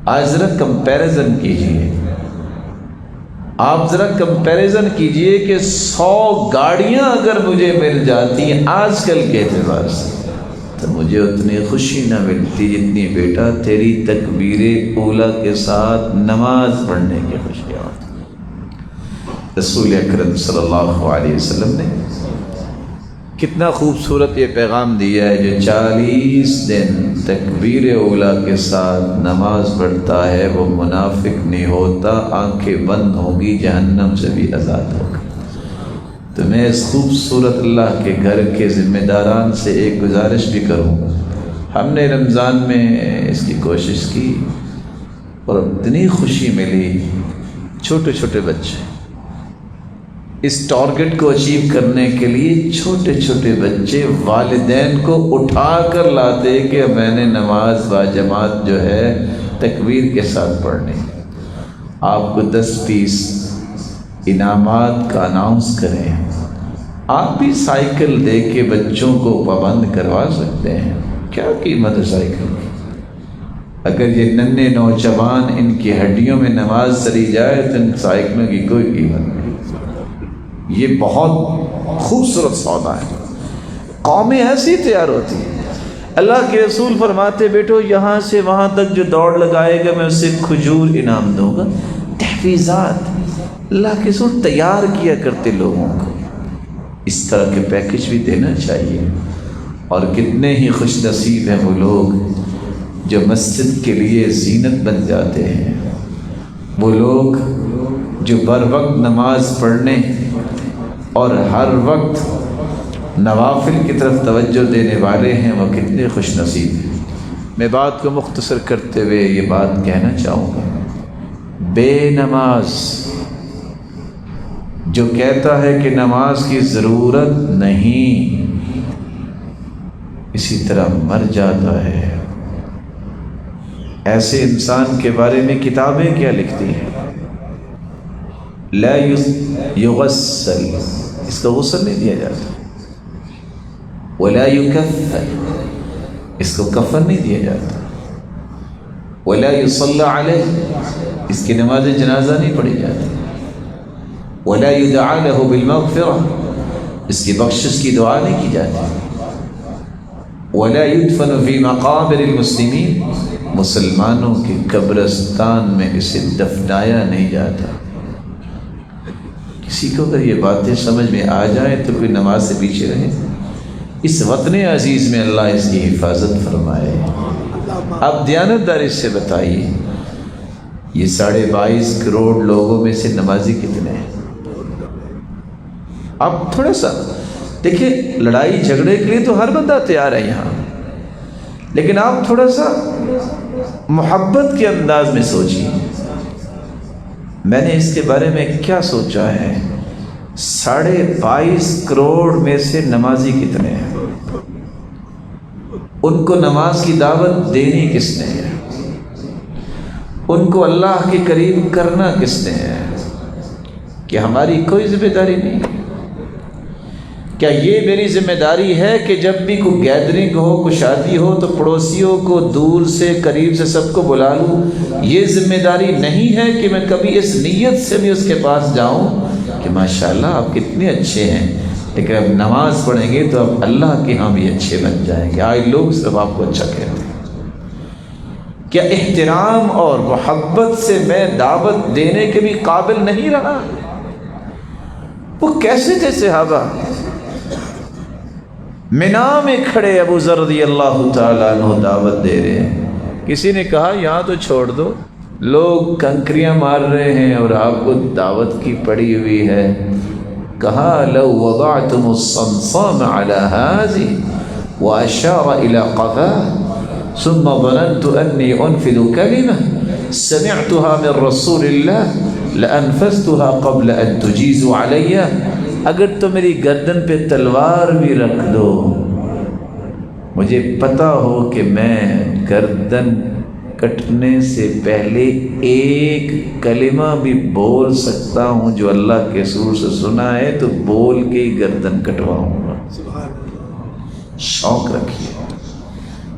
آج ذرا کمپیریزن کیجئے، آپ ذرا کمپیریزن کیجئے کہ 100 گاڑیاں اگر مجھے مل جاتی ہیں آج کل کے اعتبار سے تو مجھے اتنی خوشی نہ ملتی جتنی بیٹا تیری تکبیر اولا کے ساتھ نماز پڑھنے کی خوشی ہوتی. رسول اکرم صلی اللہ علیہ وسلم نے کتنا خوبصورت یہ پیغام دیا ہے، جو 40 دن تکبیر اولا کے ساتھ نماز پڑھتا ہے وہ منافق نہیں ہوتا، آنکھیں بند ہوں گی، جہنم سے بھی آزاد ہوگا. تو میں اس خوبصورت اللہ کے گھر کے ذمہ داران سے ایک گزارش بھی کروں گا. ہم نے رمضان میں اس کی کوشش کی اور اتنی خوشی ملی. چھوٹے چھوٹے بچے اس ٹارگٹ کو اچیو کرنے کے لیے چھوٹے چھوٹے بچے والدین کو اٹھا کر لاتے کہ میں نے نماز با جماعت جو ہے تکبیر کے ساتھ پڑھنی. آپ کو 10-20 انعامات کا اناؤنس کریں. آپ بھی سائیکل دے کے بچوں کو پابند کروا سکتے ہیں. کیا قیمت ہے سائیکل کی؟ اگر یہ ننھے نوجوان ان کی ہڈیوں میں نماز چلی جائے تو ان سائیکلوں کی کوئی قیمت نہیں. یہ بہت خوبصورت سودا ہے. قومیں ایسی تیار ہوتی ہیں. اللہ کے رسول فرماتے بیٹو یہاں سے وہاں تک جو دوڑ لگائے گا میں اسے کھجور انعام دوں گا. تحفیظات اللہ کے رسول تیار کیا کرتے لوگوں کو. اس طرح کے پیکج بھی دینا چاہیے. اور کتنے ہی خوش نصیب ہیں وہ لوگ جو مسجد کے لیے زینت بن جاتے ہیں، وہ لوگ جو بر وقت نماز پڑھنے اور ہر وقت نوافل کی طرف توجہ دینے والے ہیں، وہ کتنے خوش نصیب ہیں۔ میں بات کو مختصر کرتے ہوئے یہ بات کہنا چاہوں گا، بے نماز جو کہتا ہے کہ نماز کی ضرورت نہیں، اسی طرح مر جاتا ہے۔ ایسے انسان کے بارے میں کتابیں کیا لکھتی ہیں؟ لا یغسل، اس کا غسل نہیں دیا جاتا، ولا یکفن، اس کو کفن نہیں دیا جاتا، ولا یصلی علیہ، اس کی نماز جنازہ نہیں پڑھی جاتی، ولا یدعا لہ بالمغفرہ، اس کی بخشش کی دعا نہیں کی جاتی، ولا یدفن فی مقابر المسلمین، مسلمانوں کے قبرستان میں اسے دفنایا نہیں جاتا۔ کسی کو اگر یہ باتیں سمجھ میں آ جائیں تو کوئی نماز سے پیچھے رہے۔ اس وطن عزیز میں اللہ اس کی حفاظت فرمائے۔ اب دیانتداری سے بتائیے، یہ 22.5 کروڑ لوگوں میں سے نمازی کتنے ہیں؟ اب تھوڑا سا دیکھیں، لڑائی جھگڑے کے لیے تو ہر بندہ تیار ہے یہاں، لیکن آپ تھوڑا سا محبت کے انداز میں سوچیے۔ میں نے اس کے بارے میں کیا سوچا ہے، 22.5 کروڑ میں سے نمازی کتنے ہیں؟ ان کو نماز کی دعوت دینی کس نے ہے؟ ان کو اللہ کے قریب کرنا کس نے ہے؟ کہ ہماری کوئی ذمہ داری نہیں ہے؟ کیا یہ میری ذمہ داری ہے کہ جب بھی کوئی گیدرنگ ہو، کوئی شادی ہو، تو پڑوسیوں کو دور سے قریب سے سب کو بلا لوں؟ یہ ذمہ داری نہیں ہے کہ میں کبھی اس نیت سے بھی اس کے پاس جاؤں کہ ماشاءاللہ آپ کتنے اچھے ہیں، لیکن اب نماز پڑھیں گے تو اب اللہ کے ہاں بھی اچھے بن جائیں گے، آج لوگ صرف آپ کو اچھا کہتے ہیں۔ کیا احترام اور محبت سے میں دعوت دینے کے بھی قابل نہیں رہا؟ وہ کیسے تھے صحابہ؟ مینا میں کھڑے ابو ذر رضی اللہ تعالیٰ عنہ دعوت دے رہے ہیں، کسی نے کہا یہاں تو چھوڑ دو، لوگ کنکریاں مار رہے ہیں اور آپ کو دعوت کی پڑی ہوئی ہے۔ کہا لو وضعتم الصمصام على هذه واشار الى قفاه ثم ظننت اني انفذ كلمه سمعتها من رسول الله لانفذتها قبل ان تجيزوا علي، اگر تو میری گردن پہ تلوار بھی رکھ دو، مجھے پتہ ہو کہ میں گردن کٹنے سے پہلے ایک کلمہ بھی بول سکتا ہوں جو اللہ کے رسول سے سنا ہے، تو بول کے ہی گردن کٹواؤں گا۔ شوق رکھیے،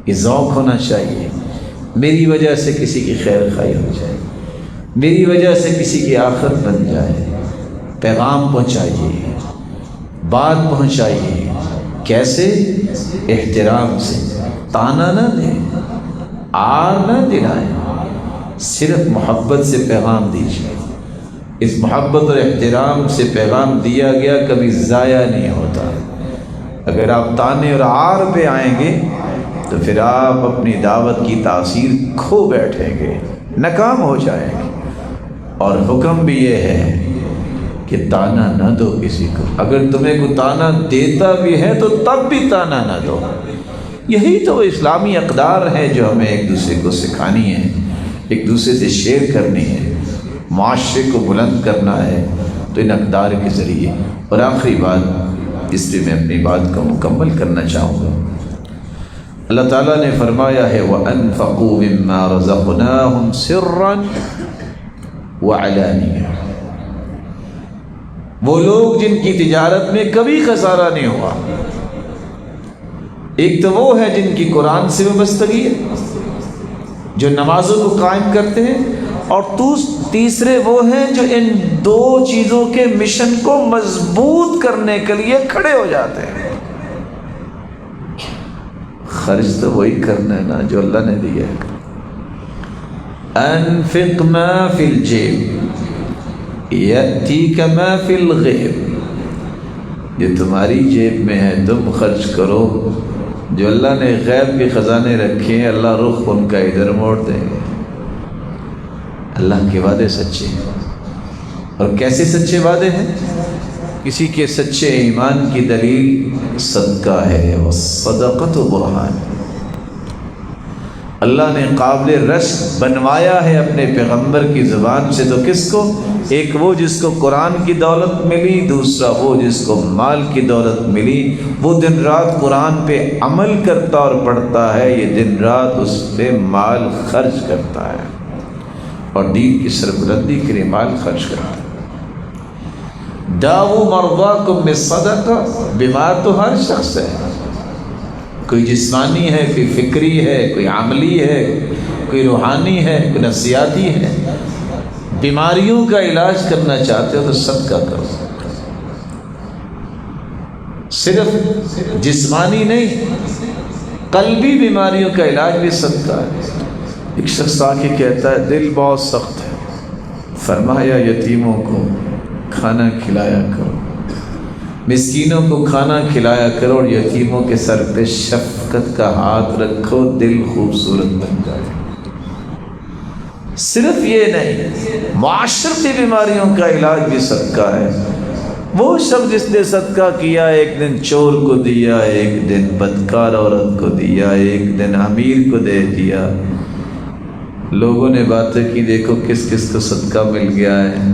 یہ ذوق ہونا چاہیے، میری وجہ سے کسی کی خیر خواہی ہو جائے، میری وجہ سے کسی کی آخرت بن جائے۔ پیغام پہنچائیے، بات پہنچائیے، کیسے؟ احترام سے، تانا نہ دیں، آر نہ دلائیں، صرف محبت سے پیغام دیجیے۔ اس محبت اور احترام سے پیغام دیا گیا کبھی ضائع نہیں ہوتا۔ اگر آپ تانے اور آر پہ آئیں گے تو پھر آپ اپنی دعوت کی تاثیر کھو بیٹھیں گے، ناکام ہو جائیں گے۔ اور حکم بھی یہ ہے کہ تانا نہ دو کسی کو، اگر تمہیں کوئی تانا دیتا بھی ہے تو تب بھی تانا نہ دو۔ یہی تو اسلامی اقدار ہیں جو ہمیں ایک دوسرے کو سکھانی ہے، ایک دوسرے سے شیئر کرنی ہے، معاشرے کو بلند کرنا ہے، تو ان اقدار کے ذریعے۔ اور آخری بات، اس پہ میں اپنی بات کو مکمل کرنا چاہوں گا۔ اللہ تعالیٰ نے فرمایا ہے وَأَنفَقُوا مِمَّا رَزَقْنَاهُمْ سِرًّا وَعَلَانِيَةً، وہ لوگ جن کی تجارت میں کبھی خسارہ نہیں ہوا۔ ایک تو وہ ہے جن کی قرآن سے وابستگی ہے، جو نمازوں کو قائم کرتے ہیں، اور تیسرے وہ ہیں جو ان دو چیزوں کے مشن کو مضبوط کرنے کے لیے کھڑے ہو جاتے ہیں۔ خرچ تو وہی کرنا ہے نا جو اللہ نے دیا ہے۔ انفق ما فی الجیب یأتیک ما فی الغیب، جو تمہاری جیب میں ہے تم خرچ کرو، جو اللہ نے غیب کے خزانے رکھے ہیں اللہ رخ ان کا ادھر موڑ دیں گے۔ اللہ کے وعدے سچے ہیں۔ اور کیسے سچے وعدے ہیں؟ کسی کے سچے ایمان کی دلیل صدقہ ہے، والصدقۃ برہان۔ اللہ نے قابل رشک بنوایا ہے اپنے پیغمبر کی زبان سے، تو کس کو؟ ایک وہ جس کو قرآن کی دولت ملی، دوسرا وہ جس کو مال کی دولت ملی۔ وہ دن رات قرآن پہ عمل کرتا اور پڑھتا ہے، یہ دن رات اس پہ مال خرچ کرتا ہے اور دین کی سربلندی کے لیے مال خرچ کرتا ہے۔ داؤ مرضاکم بالصدقہ، بیمار تو ہر شخص ہے، کوئی جسمانی ہے، کوئی فکری ہے، کوئی عملی ہے، کوئی روحانی ہے، کوئی نفسیاتی ہے۔ بیماریوں کا علاج کرنا چاہتے ہو تو صدقہ کرو، صرف جسمانی نہیں، قلبی بیماریوں کا علاج بھی صدقہ ہے۔ ایک شخص آ کے کہتا ہے دل بہت سخت ہے، فرمایا یتیموں کو کھانا کھلایا کرو، مسکینوں کو کھانا کھلایا کرو، اور یتیموں کے سر پہ شفقت کا ہاتھ رکھو، دل خوبصورت بن جائے۔ صرف یہ نہیں، معاشرتی بیماریوں کا علاج بھی صدقہ ہے۔ وہ شخص جس نے صدقہ کیا، ایک دن چور کو دیا، ایک دن بدکار عورت کو دیا، ایک دن امیر کو دے دیا، لوگوں نے باتیں کی دیکھو کس کس کو صدقہ مل گیا ہے،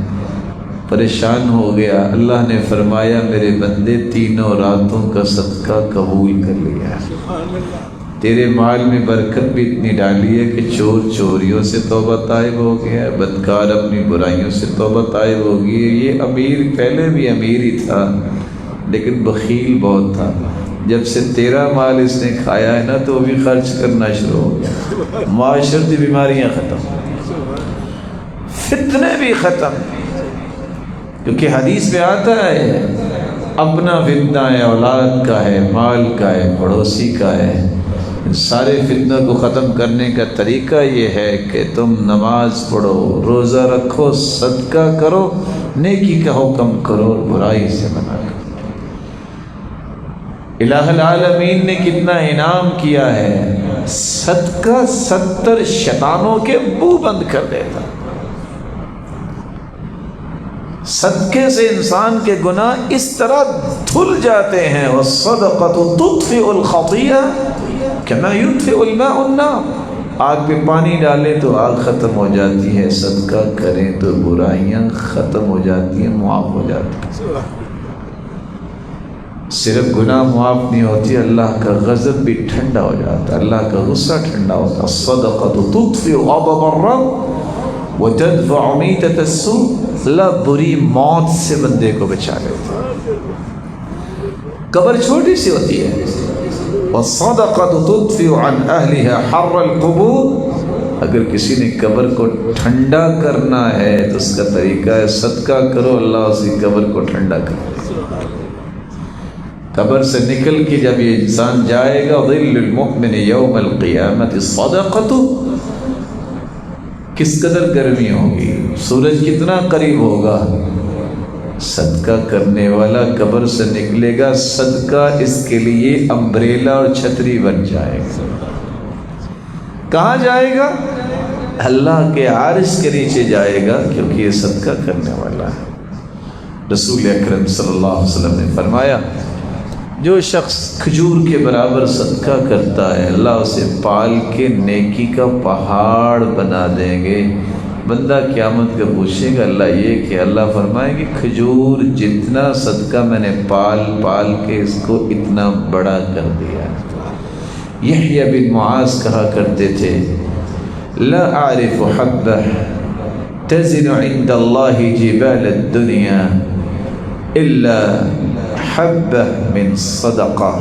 پریشان ہو گیا۔ اللہ نے فرمایا میرے بندے تینوں راتوں کا صدقہ قبول کر لیا ہے، تیرے مال میں برکت بھی اتنی ڈالی ہے کہ چور چوریوں سے توبہ طائب ہو گیا ہے، بدکار اپنی برائیوں سے توبہ طائب ہو گئی ہے۔ یہ امیر پہلے بھی امیر ہی تھا لیکن بخیل بہت تھا، جب سے تیرا مال اس نے کھایا ہے نا تو وہ بھی خرچ کرنا شروع ہو گیا۔ معاشرتی بیماریاں ختم، فتنے بھی ختم، کیونکہ حدیث میں آتا ہے اپنا فتنہ ہے، اولاد کا ہے، مال کا ہے، پڑوسی کا ہے۔ ان سارے فتنوں کو ختم کرنے کا طریقہ یہ ہے کہ تم نماز پڑھو، روزہ رکھو، صدقہ کرو، نیکی کا حکم کرو اور برائی سے منع کرو۔ الہ العالمین نے کتنا انعام کیا ہے، صدقہ 70 شیطانوں کے منہ بند کر دیتا۔ صدقے سے انسان کے گناہ اس طرح دھل جاتے ہیں، وَالصَّدَقَةُ تُطْفِئُ الْخَطِيئَةَ كَمَا يُطْفِئُ الْمَاءُ النَّارَ۔ آگ پہ پانی ڈالیں تو آگ ختم ہو جاتی ہے، صدقہ کریں تو برائیاں ختم ہو جاتی ہیں، معاف ہو جاتی ہیں۔ صرف گناہ معاف نہیں ہوتی، اللہ کا غضب بھی ٹھنڈا ہو جاتا ہے، اللہ کا غصہ ٹھنڈا ہوتا ہے۔ الصَّدَقَةُ تُطْفِئُ غَضَبَ الرَّبِّ وَتَدْفَعُ مِيتَةَ السُّوءِ۔ اللہ بری موت سے بندے کو بچا لیتا ہے۔ قبر چھوٹی سی ہوتی ہے، وَالصَّدَقَةُ تُطْفِئُ عَنْ أَهْلِهَا حَرَّ الْقُبُورِ۔ اگر کسی نے قبر کو ٹھنڈا کرنا ہے تو اس کا طریقہ ہے صدقہ کرو، اللہ اس کی قبر کو ٹھنڈا کر دے۔ قبر سے نکل کے جب یہ انسان جائے گا، ظِلُّ الْمُؤْمِنِ يَوْمَ الْقِيَامَةِ الصَّدَقَةُ، کس قدر گرمی ہوگی، سورج کتنا قریب ہوگا، صدقہ کرنے والا قبر سے نکلے گا، صدقہ اس کے لیے امبریلا اور چھتری بن جائے گا۔ کہاں جائے گا؟ اللہ کے عرش کے نیچے جائے گا، کیونکہ یہ صدقہ کرنے والا ہے۔ رسول اکرم صلی اللہ علیہ وسلم نے فرمایا جو شخص کھجور کے برابر صدقہ کرتا ہے، اللہ اسے پال کے نیکی کا پہاڑ بنا دیں گے۔ بندہ قیامت کا پوچھے گا اللہ یہ کہ، اللہ فرمائے کہ کھجور جتنا صدقہ میں نے پال کے اس کو اتنا بڑا کر دیا۔ یحییٰ بن معاذ کہا کرتے تھے لا اعرف حبہ تزن عند اللہ جبال الدنیا الا حبہ من صدقہ۔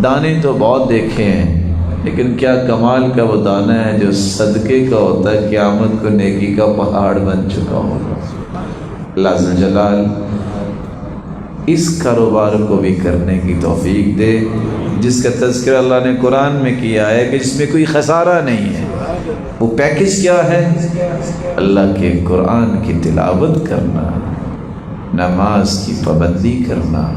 دانے تو بہت دیکھے ہیں لیکن کیا کمال کا وہ دانہ ہے جو صدقے کا ہوتا ہے، قیامت کو نیکی کا پہاڑ بن چکا ہوگا۔ اللہ عز و جلال اس کاروبار کو بھی کرنے کی توفیق دے جس کا تذکرہ اللہ نے قرآن میں کیا ہے کہ جس میں کوئی خسارہ نہیں ہے۔ وہ پیکج کیا ہے؟ اللہ کے قرآن کی تلاوت کرنا، نماز کی پابندی کرنا،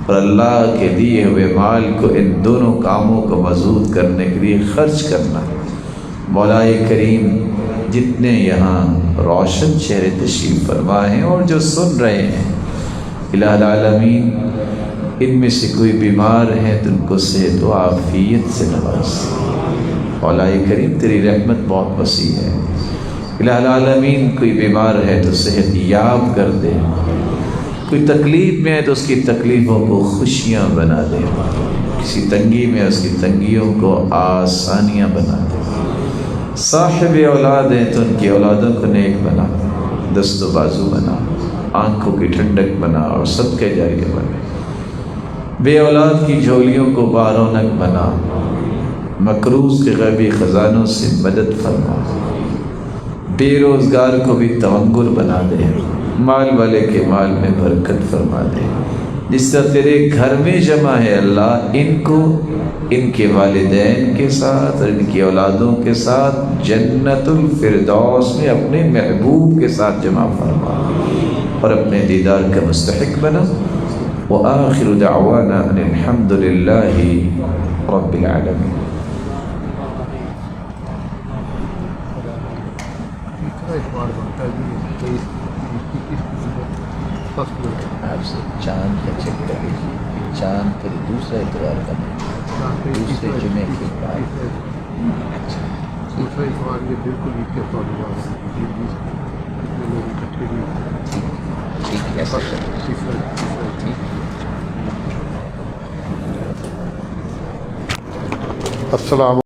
اور اللہ کے دیے ہوئے مال کو ان دونوں کاموں کو مضبوط کرنے کے لیے خرچ کرنا۔ مولا کریم جتنے یہاں روشن چہرے تشریف فرما ہیں اور جو سن رہے ہیں، الہ العالمین ان میں سے کوئی بیمار ہیں تو ان کو صحت و عافیت سے نواز۔ مولا کریم تیری رحمت بہت وسیع ہے، الہ العالمین کوئی بیمار ہے تو صحت یاب کر دے، کوئی تکلیف میں ہے تو اس کی تکلیفوں کو خوشیاں بنا دے، کسی تنگی میں اس کی تنگیوں کو آسانیاں بنا دے، صاحب اولاد ہیں تو ان کی اولادوں کو نیک بنا، دست و بازو بنا، آنکھوں کی ٹھنڈک بنا اور صدقہ جاریہ بنا، بے اولاد کی جھولیوں کو بارونق بنا، مقروض کے غیبی خزانوں سے مدد فرما، بے روزگار کو بھی تونگل بنا دے، مال والے کے مال میں برکت فرما دے، جس طرح تیرے گھر میں جمع ہے اللہ، ان کو ان کے والدین کے ساتھ اور ان کی اولادوں کے ساتھ جنت الفردوس میں اپنے محبوب کے ساتھ جمع فرما اور اپنے دیدار کا مستحق بنا۔ وآخر دعوانا ان الحمد للہ رب العالمین۔ آپ سے چاند کا چیک کر لیجیے، چاند پھر دوسرا اتوار کا نہیں، دوسرے جمعے کے بعد۔ دوسرا اتوار یہ بالکل عید کے فوراً بعد لوگ اکٹھے بھی ٹھیک ہے، ایسا کریں۔ تیسرا السلام